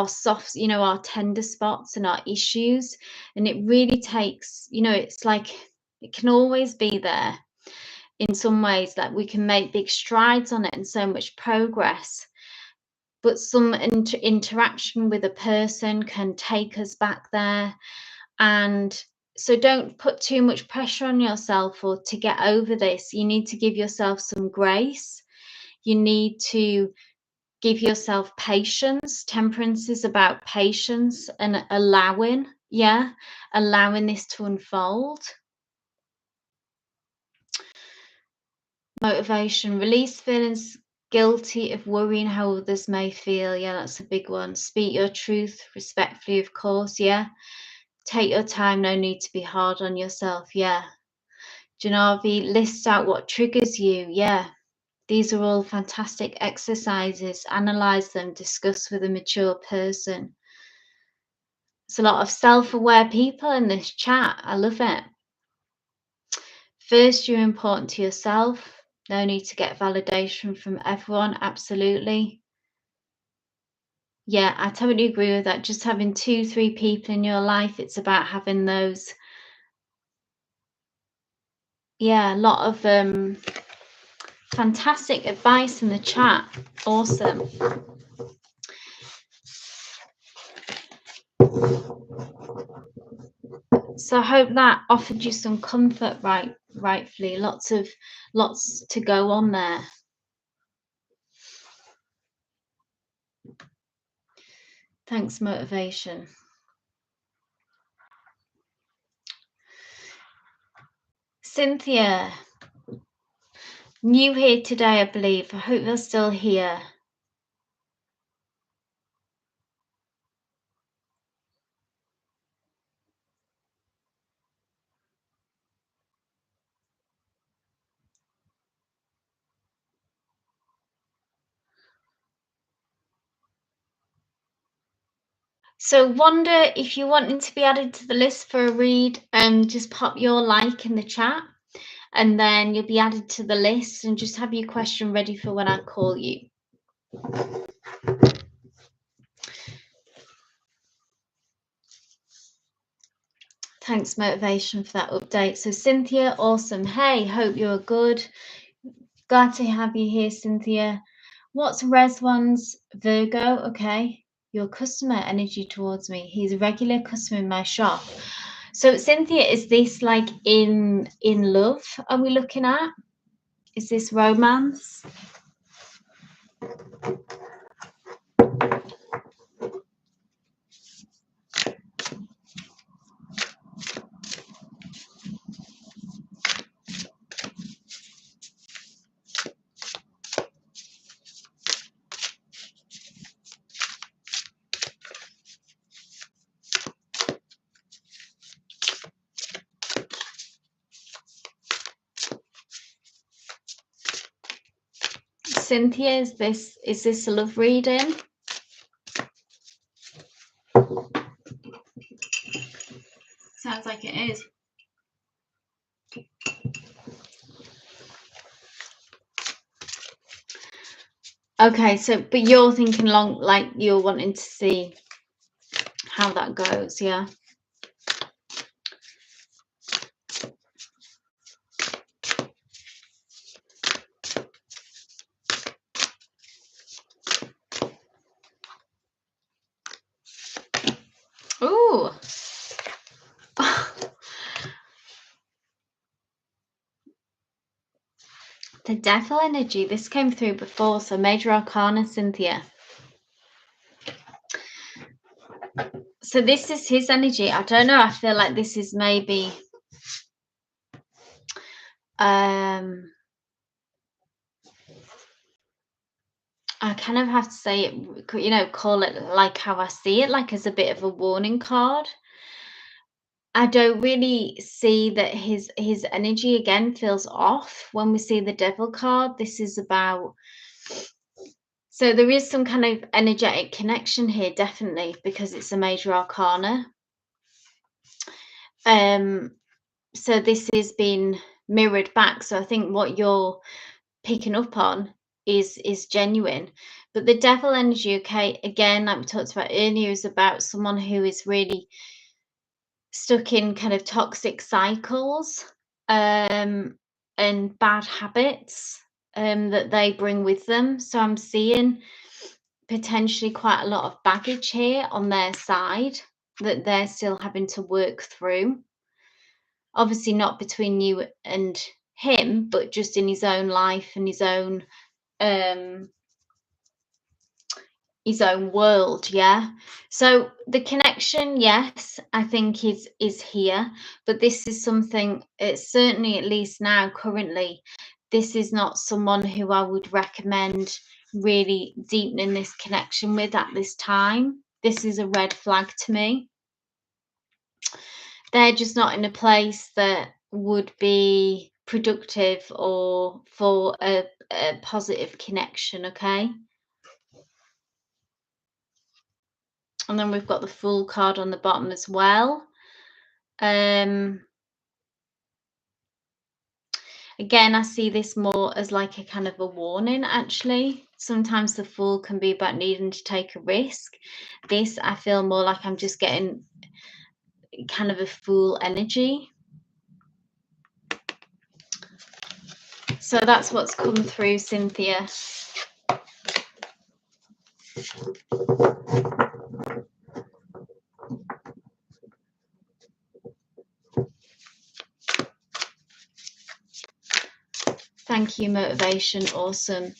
soft, our tender spots and our issues, and it really takes, it's like it can always be there in some ways. Like, we can make big strides on it and so much progress, but some interaction with a person can take us back there. And so don't put too much pressure on yourself or to get over this. You need to give yourself some grace. You need to give yourself patience. Temperance is about patience and allowing this to unfold. Motivation: release feelings guilty of worrying how others may feel. Yeah, that's a big one. Speak your truth respectfully, of course. Yeah. Take your time, no need to be hard on yourself. Yeah. Janavi, list out what triggers you. Yeah. These are all fantastic exercises. Analyze them, discuss with a mature person. It's a lot of self-aware people in this chat. I love it. First, you're important to yourself. No need to get validation from everyone. Absolutely. Yeah, I totally agree with that. Just having 2-3 people in your life, it's about having those. Yeah, a lot of fantastic advice in the chat. Awesome. So I hope that offered you some comfort, rightfully. Lots to go on there. Thanks, motivation. Cynthia, new here today, I believe. I hope you're still here. So wonder if you're wanting to be added to the list for a read, just pop your like in the chat, and then you'll be added to the list, and just have your question ready for when I call you. Thanks, motivation, for that update. So Cynthia, awesome. Hey, hope you're good. Glad to have you here, Cynthia. What's Rezwan's Virgo? Okay, your customer energy towards me. He's a regular customer in my shop. So Cynthia, is this like in love? Are we looking at? Is this romance? Cynthia, is this a love reading? Sounds like it is. Okay, so but you're thinking long, like you're wanting to see how that goes, yeah. Ooh. The devil energy. This came through before, so major arcana, Cynthia. So this is his energy. I don't know. I feel like this is maybe I kind of have to say it, call it like how I see it, like as a bit of a warning card. I don't really see that his energy again feels off when we see the devil card. This is about, so there is some kind of energetic connection here, definitely, because it's a major arcana. So this is being mirrored back. So I think what you're picking up on is genuine. But the devil energy, okay, again, like we talked about earlier, is about someone who is really stuck in kind of toxic cycles and bad habits that they bring with them. So I'm seeing potentially quite a lot of baggage here on their side that they're still having to work through. Obviously not between you and him, but just in his own life and um his own world, yeah. So the connection, yes, I think is here, but this is something, it's certainly, at least now currently, this is not someone who I would recommend really deepening this connection with at this time. This is a red flag to me. They're just not in a place that would be productive or for a positive connection, okay? And then we've got the Fool card on the bottom as well. Again, I see this more as like a kind of a warning, actually. Sometimes the Fool can be about needing to take a risk. This, I feel more like I'm just getting kind of a Fool energy. So that's what's come through, Cynthia. Thank you, motivation. Awesome.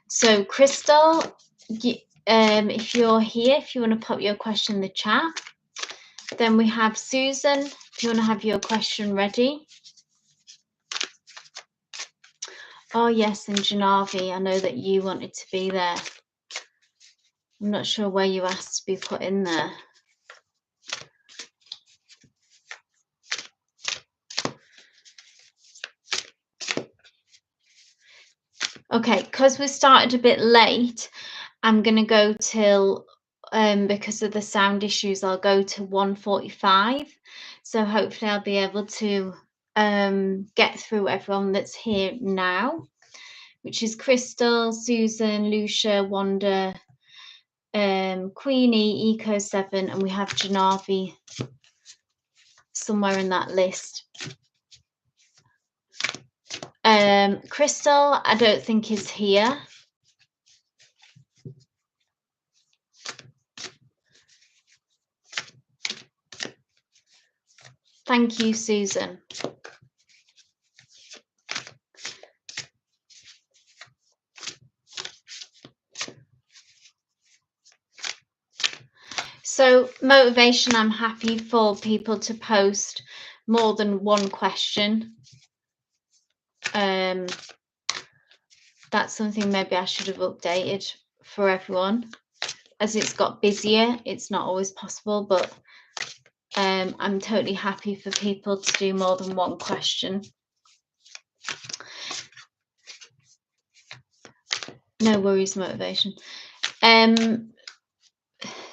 So, Crystal, if you're here, if you want to pop your question in the chat. Then we have Susan, if you want to have your question ready. Oh, yes, and Janavi, I know that you wanted to be there. I'm not sure where you asked to be put in there. Okay, because we started a bit late, I'm going to go till, because of the sound issues, I'll go to 1:45. So hopefully I'll be able to get through everyone that's here now, which is Crystal, Susan, Lucia, Wanda, Queenie, Eco7, and we have Janavi somewhere in that list. Crystal, I don't think is here. Thank you, Susan. So motivation, I'm happy for people to post more than one question. That's something maybe I should have updated for everyone. As it's got busier, it's not always possible, but I'm totally happy for people to do more than one question. No worries, motivation.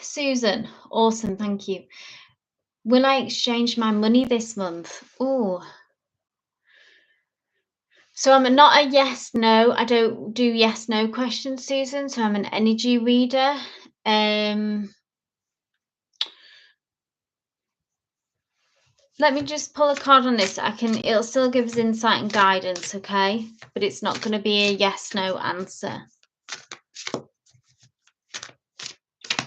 Susan, awesome, thank you. Will I exchange my money this month? Oh, So I'm not a yes, no. I don't do yes, no questions, Susan. So I'm an energy reader. Let me just pull a card on this. It'll still give us insight and guidance, okay? But it's not going to be a yes, no answer.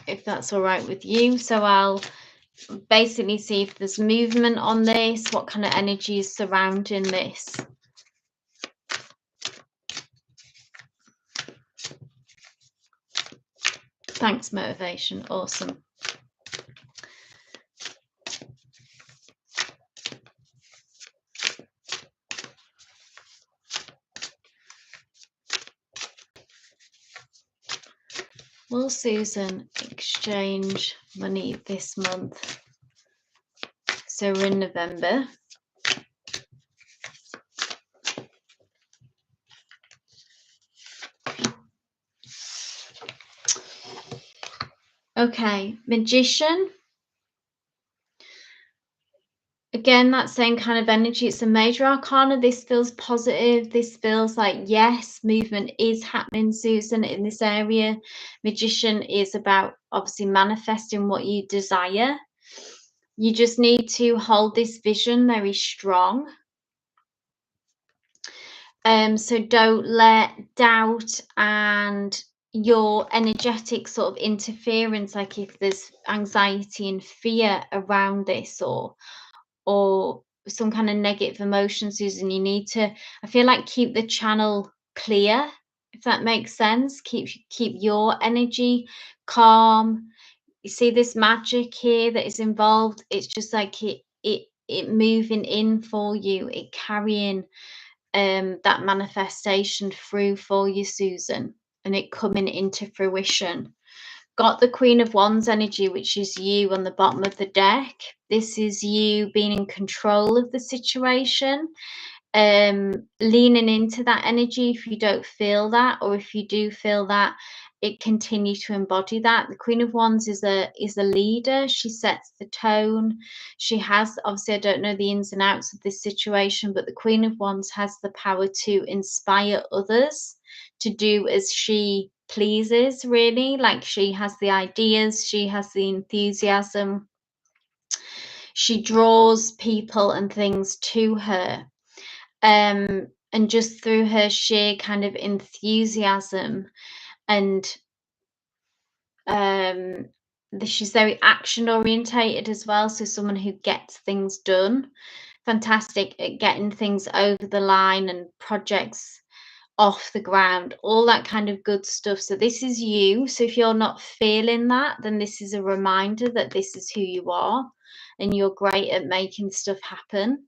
If that's all right with you. So I'll basically see if there's movement on this, what kind of energy is surrounding this. Thanks, motivation. Awesome. Will Susan exchange money this month? So we're in November. Okay, Magician. Again, that same kind of energy. It's a major arcana. This feels positive. This feels like, yes, movement is happening, Susan, in this area. Magician is about obviously manifesting what you desire. You just need to hold this vision very strong. So don't let doubt and your energetic sort of interference, like if there's anxiety and fear around this, or some kind of negative emotion, Susan, you need to, I feel like, keep the channel clear, if that makes sense. Keep your energy calm. You see this magic here that is involved. It's just like it moving in for you, it carrying that manifestation through for you, Susan, and it coming into fruition. Got the Queen of Wands energy, which is you on the bottom of the deck. This is you being in control of the situation, leaning into that energy if you don't feel that, or if you do feel that, it continue to embody that. The Queen of Wands is a leader. She sets the tone. She has, obviously, I don't know the ins and outs of this situation, but the Queen of Wands has the power to inspire others to do as she pleases, really. Like, she has the ideas, she has the enthusiasm, she draws people and things to her. And just through her sheer kind of enthusiasm and she's very action orientated as well, so someone who gets things done, fantastic at getting things over the line and projects off the ground, all that kind of good stuff. So this is you. So if you're not feeling that, then this is a reminder that this is who you are, and you're great at making stuff happen,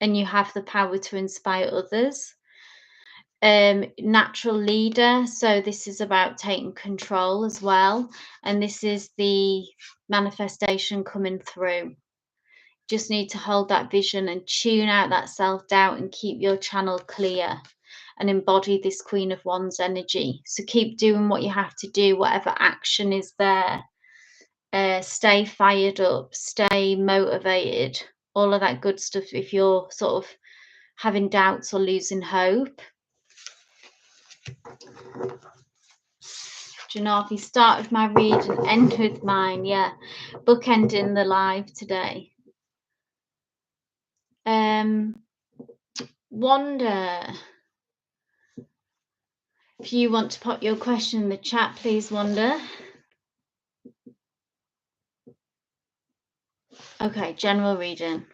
and you have the power to inspire others. Natural leader, so this is about taking control as well, and this is the manifestation coming through. Just need to hold that vision and tune out that self-doubt and keep your channel clear and embody this Queen of Wands energy. So keep doing what you have to do, whatever action is there. Stay fired up, stay motivated, all of that good stuff if you're sort of having doubts or losing hope. Do you know, if you start with my read and end with mine, yeah, bookending the live today. Wonder, if you want to pop your question in the chat, please, Wonder. Okay, general reading.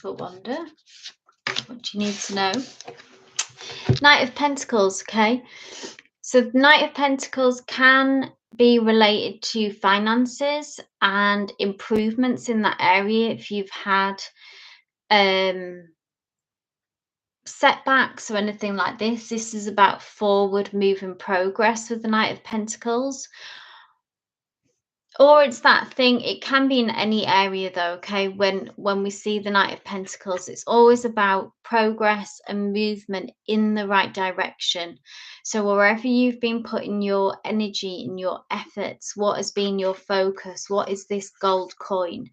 for Wanda. What do you need to know? Knight of Pentacles, okay? So the Knight of Pentacles can be related to finances and improvements in that area if you've had setbacks or anything like this. This is about forward moving progress with the Knight of Pentacles. Or it's that thing, it can be in any area though, okay? When we see the Knight of Pentacles, it's always about progress and movement in the right direction. So wherever you've been putting your energy and your efforts, what has been your focus, what is this gold coin?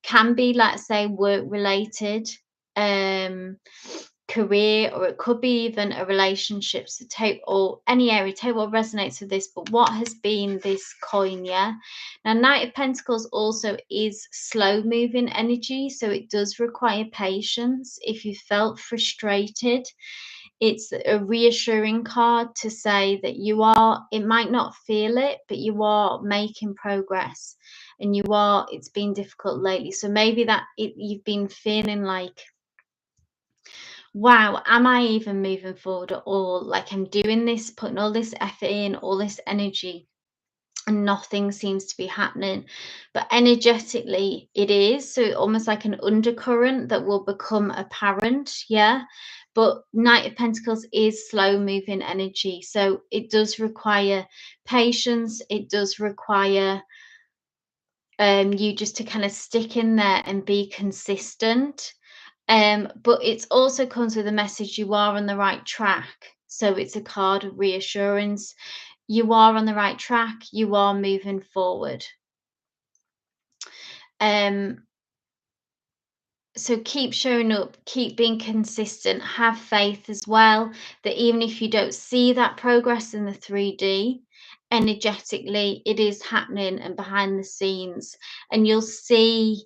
Can be, let's say, work related, career, or it could be even a relationship. So take, or any area, take what resonates with this, but what has been this coin? Yeah. Now, Knight of Pentacles also is slow moving energy, so it does require patience. If you felt frustrated, it's a reassuring card to say that you are, it might not feel it, but you are making progress, and you are, it's been difficult lately. So maybe that you've been feeling like, wow, am I even moving forward at all? Like, I'm doing this, putting all this effort in, all this energy, and nothing seems to be happening. But energetically, it is. So almost like an undercurrent that will become apparent. Yeah. But Knight of Pentacles is slow moving energy. So it does require patience. It does require you just to kind of stick in there and be consistent. But it also comes with a message, you are on the right track. So it's a card of reassurance. You are on the right track. You are moving forward. So keep showing up, keep being consistent, have faith as well, that even if you don't see that progress in the 3D, energetically, it is happening and behind the scenes. And you'll see,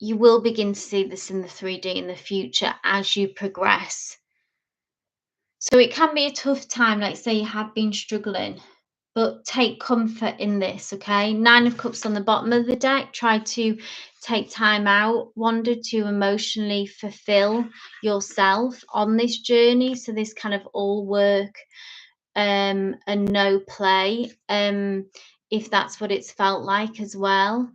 you will begin to see this in the 3D in the future as you progress. So it can be a tough time, like say you have been struggling, but take comfort in this, okay? 9 of Cups on the bottom of the deck. Try to take time out, Wanda, to emotionally fulfill yourself on this journey. So this kind of all work and no play, if that's what it's felt like as well.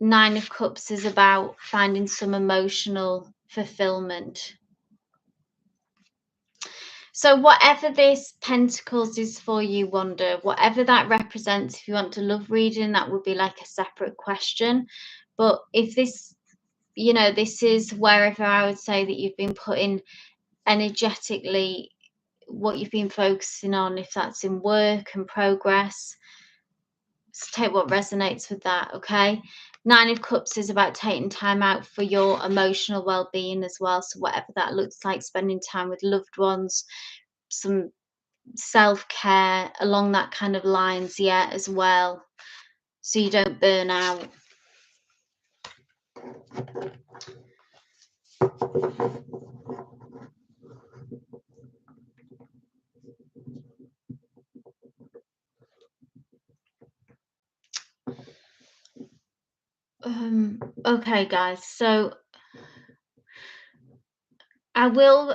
9 of Cups is about finding some emotional fulfillment. So whatever this Pentacles is for you, Wanda, whatever that represents, if you want to love reading, that would be like a separate question. But if this, you know, this is wherever I would say that you've been putting energetically what you've been focusing on, if that's in work and progress, so take what resonates with that, okay? 9 of Cups is about taking time out for your emotional well-being as well. So whatever that looks like, spending time with loved ones, some self-care along that kind of lines, yeah, as well, so you don't burn out. Okay guys, so I will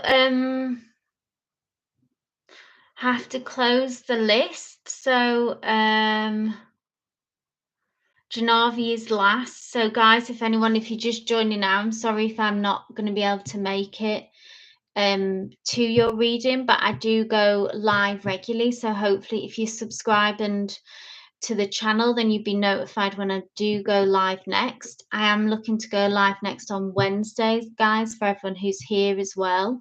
have to close the list. So Janavi is last. So guys, if anyone, if you're just joining now, I'm sorry if I'm not going to be able to make it to your reading, but I do go live regularly. So hopefully if you subscribe and to the channel, then you'd be notified when I do go live next. I am looking to go live next on Wednesdays, guys, for everyone who's here as well.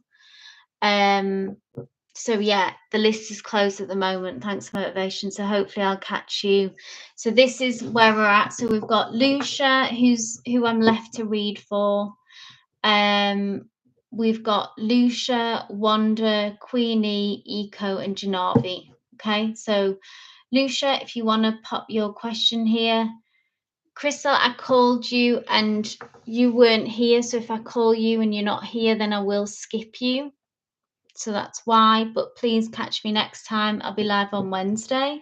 So yeah, the list is closed at the moment, thanks motivation. So hopefully I'll catch you. So this is where we're at. So we've got Lucia, who I'm left to read for. We've got Lucia, Wanda, Queenie, Eco, and Janavi. Okay, so Lucia, if you want to pop your question here. Crystal, I called you and you weren't here. So if I call you and you're not here, then I will skip you. So that's why. But please catch me next time. I'll be live on Wednesday.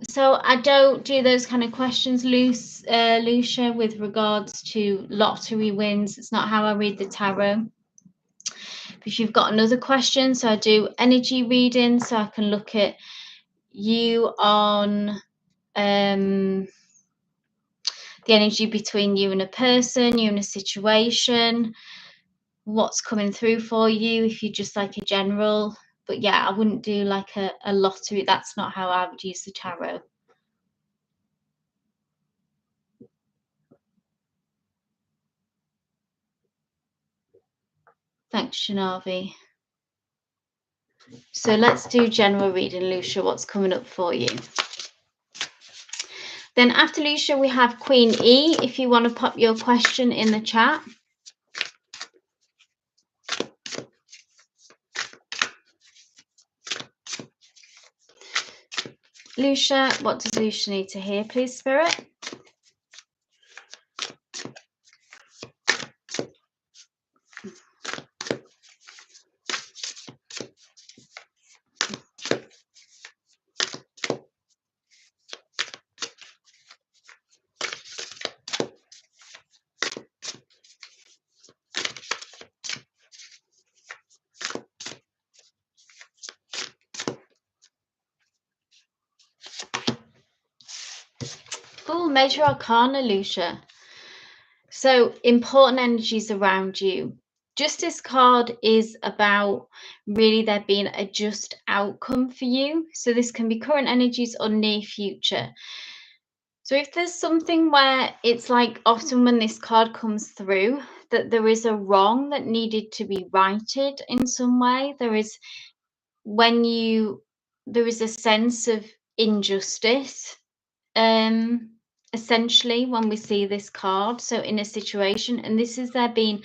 So I don't do those kind of questions, Lucia, with regards to lottery wins. It's not how I read the tarot. If you've got another question, so I do energy reading, so I can look at you on the energy between you and a person, you and a situation, what's coming through for you, if you just like a general. But yeah, I wouldn't do like a lottery. That's not how I would use the tarot. Thanks, Shanavi. So let's do general reading, Lucia, what's coming up for you. Then after Lucia, we have Queen E, if you want to pop your question in the chat. Lucia, what does Lucia need to hear, please, Spirit? Oh, Major Arcana, Lucia. So important energies around you. Justice card is about really there being a just outcome for you. So this can be current energies or near future. So if there's something where it's like often when this card comes through that there is a wrong that needed to be righted in some way, there is a sense of injustice, essentially, when we see this card. So in a situation, and this is there being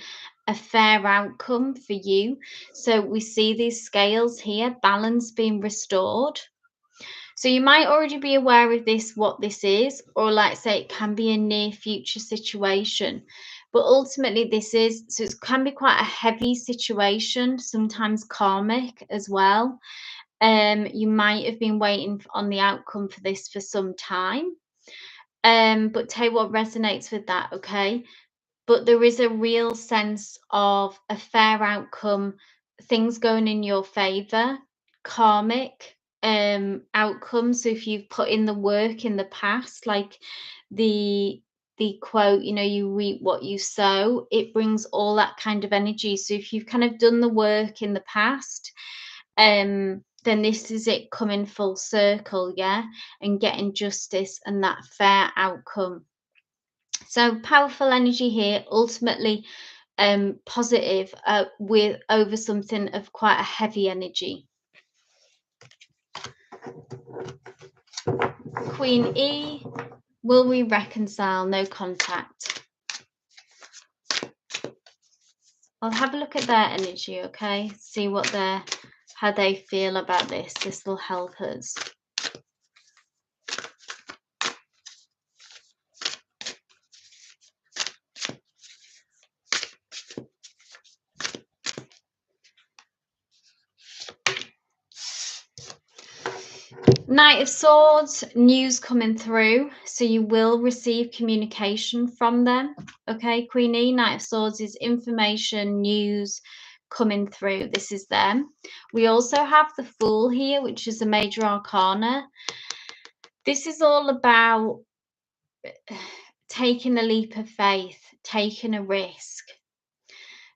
a fair outcome for you. So we see these scales here, balance being restored. So you might already be aware of this, what this is, or like say it can be a near future situation. But ultimately so it can be quite a heavy situation, sometimes karmic as well. You might have been waiting on the outcome for this for some time. But tell you what resonates with that, okay? But there is a real sense of a fair outcome, things going in your favor, karmic outcomes. So if you've put in the work in the past, like the quote, you reap what you sow, it brings all that kind of energy. So if you've kind of done the work in the past, then this is it coming full circle, yeah, and getting justice and that fair outcome. So powerful energy here, ultimately positive with over something of quite a heavy energy. Queen E, will we reconcile? No contact. I'll have a look at their energy, okay? See how they feel about this. This will help us. Knight of Swords, news coming through. So you will receive communication from them. Okay, Queen E, Knight of Swords is information, news coming through. This is them. We also have the Fool here, which is a major arcana. This is all about taking a leap of faith, taking a risk.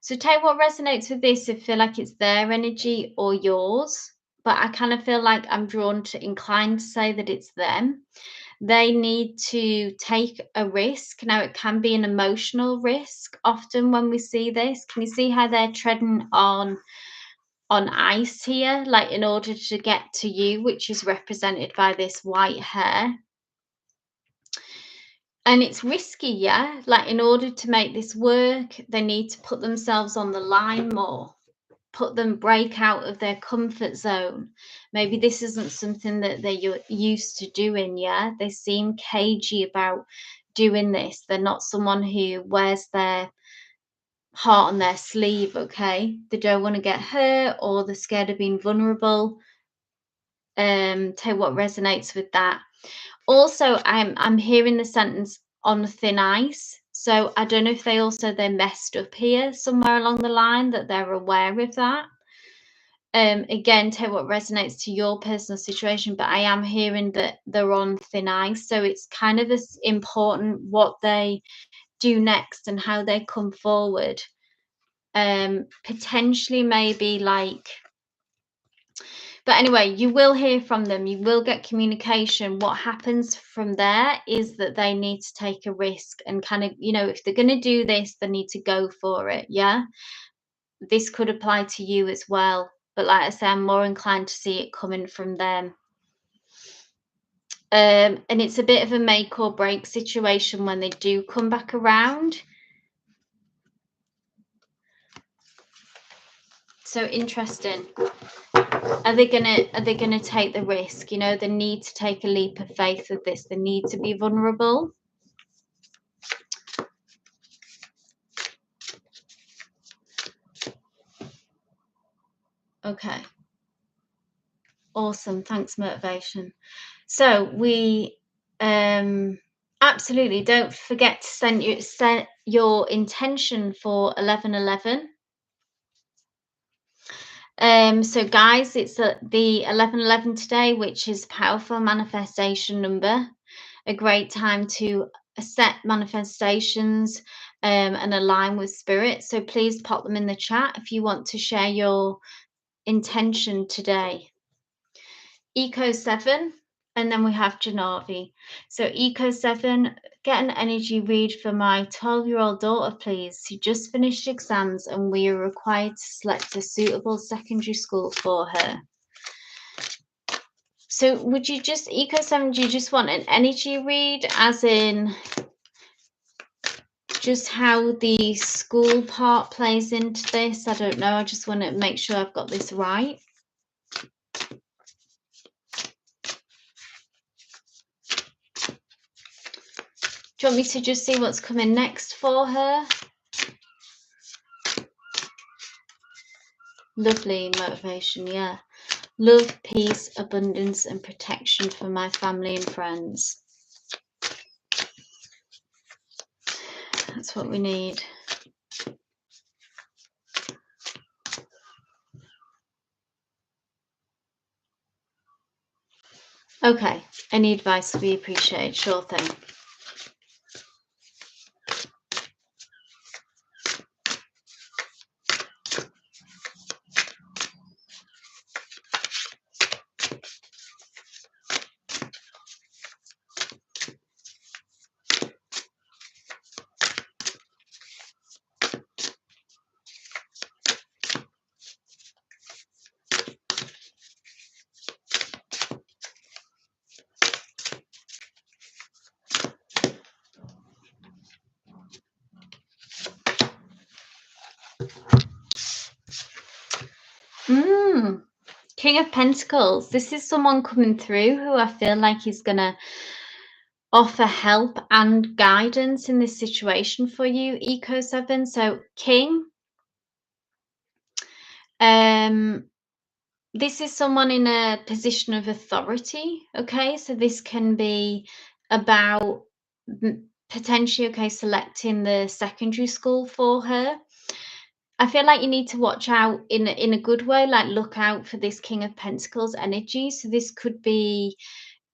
So tell you what resonates with this, I feel like it's their energy or yours, but I kind of feel like I'm inclined to say that it's them. They need to take a risk. Now, it can be an emotional risk often when we see this. Can you see how they're treading on ice here, like in order to get to you, which is represented by this white hair? And it's risky, yeah? Like in order to make this work, they need to put themselves on the line more. Break out of their comfort zone. Maybe this isn't something that they're used to doing, yeah? They seem cagey about doing this. They're not someone who wears their heart on their sleeve, okay? They don't want to get hurt or they're scared of being vulnerable. Tell you what resonates with that. Also, I'm hearing the sentence on thin ice. So I don't know if they messed up here somewhere along the line that they're aware of that. Again, take what resonates to your personal situation, but I am hearing that they're on thin ice. So it's kind of as important what they do next and how they come forward. Potentially maybe like, but anyway, you will hear from them, you will get communication. What happens from there is that they need to take a risk and kind of, if they're going to do this, they need to go for it. Yeah, this could apply to you as well, but like I say, I'm more inclined to see it coming from them. And it's a bit of a make or break situation when they do come back around. So interesting. Are they gonna take the risk? They need to take a leap of faith with this. They need to be vulnerable. Okay. Awesome. Thanks, motivation. So we absolutely don't forget to set your intention for 11/11. So guys, it's the 11/11 today, which is powerful manifestation number. A great time to set manifestations and align with spirit. So please pop them in the chat if you want to share your intention today. Eco 7, and then we have Janavi. So Eco 7, get an energy read for my 12-year-old daughter, please. She just finished exams and we are required to select a suitable secondary school for her. So would you just, Eco 7, do you just want an energy read, as in just how the school part plays into this? I don't know. I just want to make sure I've got this right. Do you want me to just see what's coming next for her? Lovely motivation, yeah. Love, peace, abundance, and protection for my family and friends. That's what we need. Okay, any advice we appreciate, sure thing. King of Pentacles. This is someone coming through who I feel like is going to offer help and guidance in this situation for you, Eco 7. So King, this is someone in a position of authority. Okay, so this can be about potentially selecting the secondary school for her. I feel like you need to watch out in a good way, like look out for this King of Pentacles energy. So this could be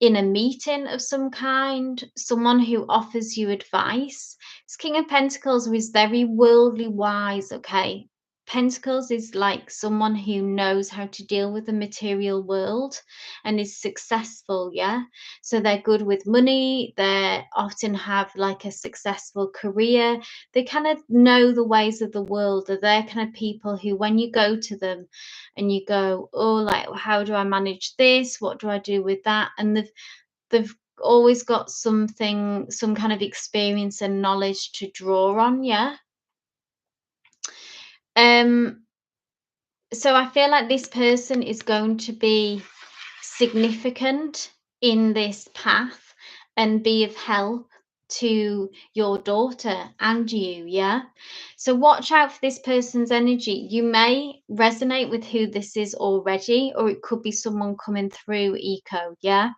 in a meeting of some kind, someone who offers you advice. This King of Pentacles is very worldly wise, okay? Pentacles is like someone who knows how to deal with the material world and is successful, yeah? So they're good with money, they often have like a successful career. They kind of know the ways of the world. They're kind of people who, when you go to them and you go, oh, like, how do I manage this? What do I do with that? And they've always got some kind of experience and knowledge to draw on, yeah. So I feel like this person is going to be significant in this path and be of help to your daughter and you, yeah? So watch out for this person's energy. You may resonate with who this is already, or it could be someone coming through eco, yeah?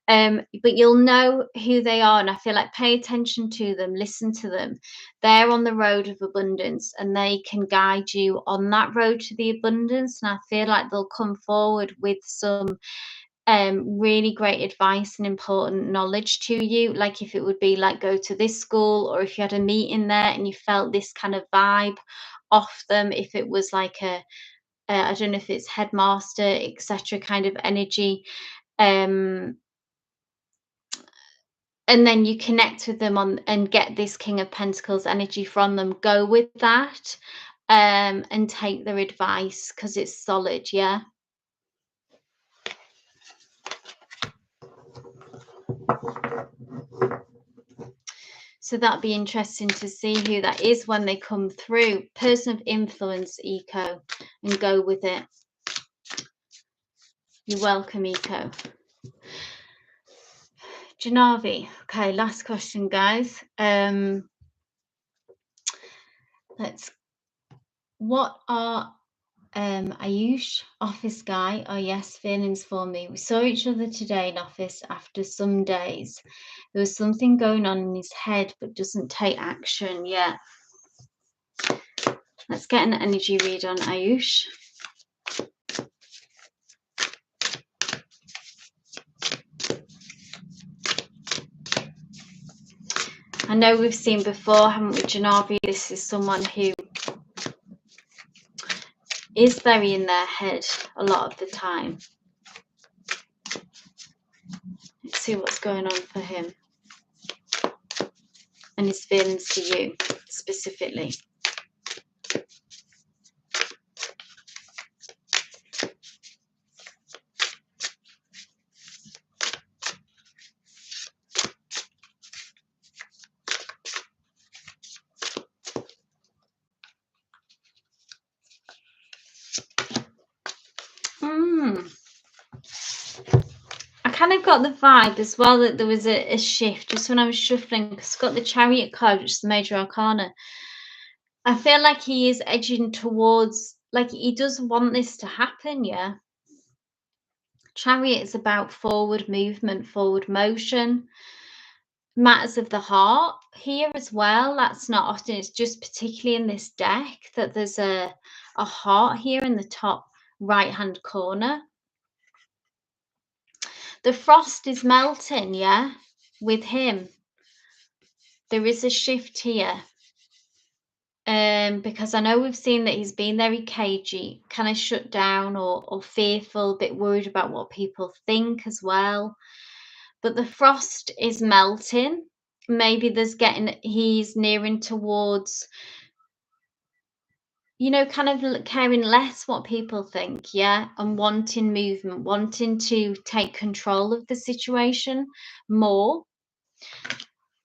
But you'll know who they are, and I feel like pay attention to them, listen to them. They're on the road of abundance, and they can guide you on that road to the abundance. And I feel like they'll come forward with some really great advice and important knowledge to you. Like if it would be like go to this school, or if you had a meeting there and you felt this kind of vibe off them, if it was like I don't know if it's headmaster, etc. kind of energy. Um, and then you connect with them on and get this King of Pentacles energy from them. Go with that and take their advice because it's solid, yeah. So that'd be interesting to see who that is when they come through. Person of influence, Eco, and go with it. You're welcome, Eco. Janavi. Okay, last question, guys. What are Ayush, office guy? Oh yes, feelings for me. We saw each other today in office after some days. There was something going on in his head but doesn't take action yet. Let's get an energy read on Ayush. I know we've seen before, haven't we, Janavi? This is someone who is very in their head a lot of the time. Let's see what's going on for him and his feelings for you specifically. I kind of got the vibe as well that there was a shift just when I was shuffling, because I've got the Chariot card, which is the major arcana. I feel like he is edging towards, like he does want this to happen, yeah. Chariot is about forward movement, forward motion, matters of the heart here as well. That's not often, it's just particularly in this deck that there's a heart here in the top right hand corner. The frost is melting, yeah, with him. There is a shift here. Because I know we've seen that he's been very cagey, kind of shut down or fearful, a bit worried about what people think as well. But the frost is melting. Maybe he's nearing towards, you know, kind of caring less what people think, yeah, and wanting movement, wanting to take control of the situation more.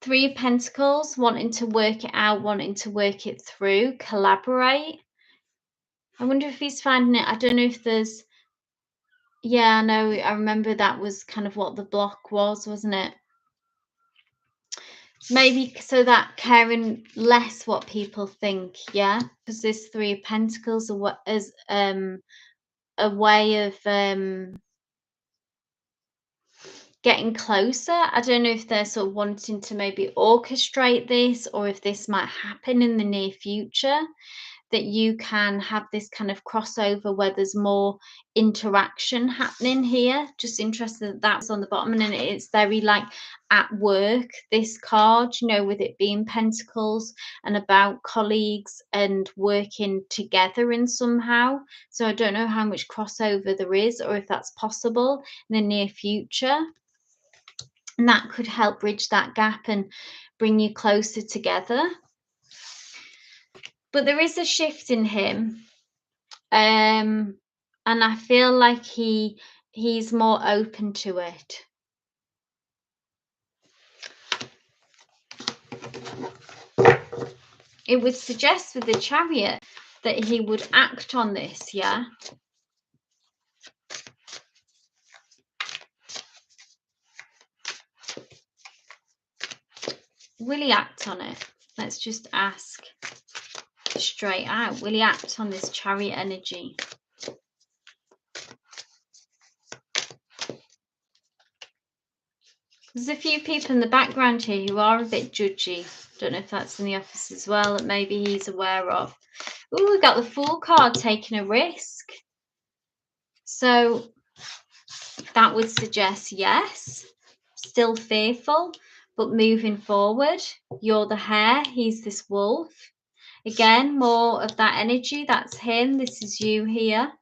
Three of Pentacles, wanting to work it out, wanting to work it through, collaborate. I wonder if he's finding it. I don't know if there's, yeah, no, I remember that was kind of what the block was, wasn't it? Maybe so that caring less what people think, yeah, because this Three of Pentacles is a way of getting closer. I don't know if they're sort of wanting to maybe orchestrate this, or if this might happen in the near future, that you can have this kind of crossover where there's more interaction happening here. Just interested that that was on the bottom, and it's very like at work, this card, you know, with it being Pentacles and about colleagues and working together in somehow. So I don't know how much crossover there is, or if that's possible in the near future. And that could help bridge that gap and bring you closer together. But there is a shift in him. And I feel like he's more open to it. It would suggest with the Chariot that he would act on this, yeah? Will he act on it? Let's just ask straight out. Will he act on this Chariot energy? There's a few people in the background here who are a bit judgy. Don't know if that's in the office as well, that maybe he's aware of. Oh, we got the Fool card, taking a risk. So that would suggest yes, still fearful, but moving forward. You're the hare, he's this wolf. Again, more of that energy. That's him. This is you here.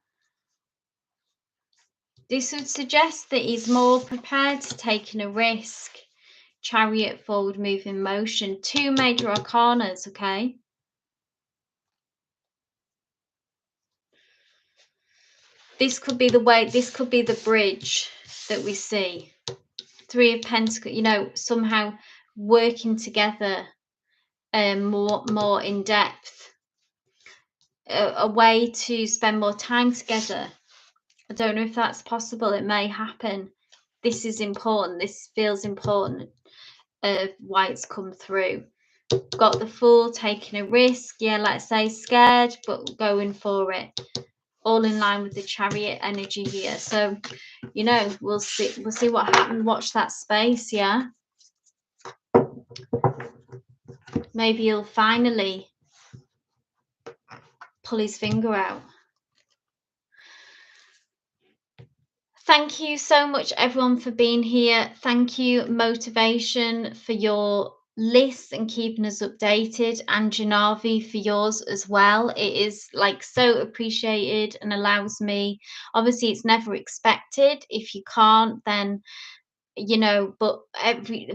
This would suggest that he's more prepared to taking a risk. Chariot, forward moving motion. 2 major arcanas, okay? This could be the way, this could be the bridge that we see. 3 of Pentacles, you know, somehow working together more in depth. A way to spend more time together. I don't know if that's possible. It may happen. This is important. This feels important. Why it's come through. Got the Fool, taking a risk. Yeah, let's say scared, but going for it. All in line with the Chariot energy here. So, you know, we'll see what happens. Watch that space, yeah. Maybe he'll finally pull his finger out. Thank you so much, everyone, for being here. Thank you, Motivation, for your lists and keeping us updated, and Janavi for yours as well. It is like so appreciated and allows me, obviously it's never expected. If you can't, then you know, but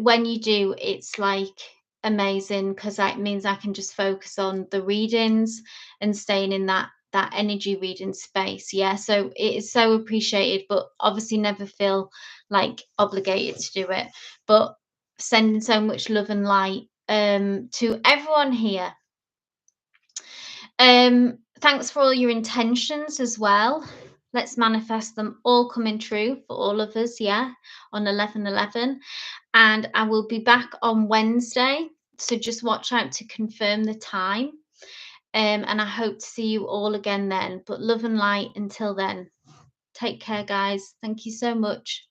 when you do, it's like amazing, because that means I can just focus on the readings and staying in that energy reading space. Yeah, so it is so appreciated, but obviously never feel like obligated to do it. But sending so much love and light to everyone here. Thanks for all your intentions as well. Let's manifest them all coming true for all of us, yeah, on 11/11. And I will be back on Wednesday, so just watch out to confirm the time. And I hope to see you all again then. But love and light until then. Take care, guys. Thank you so much.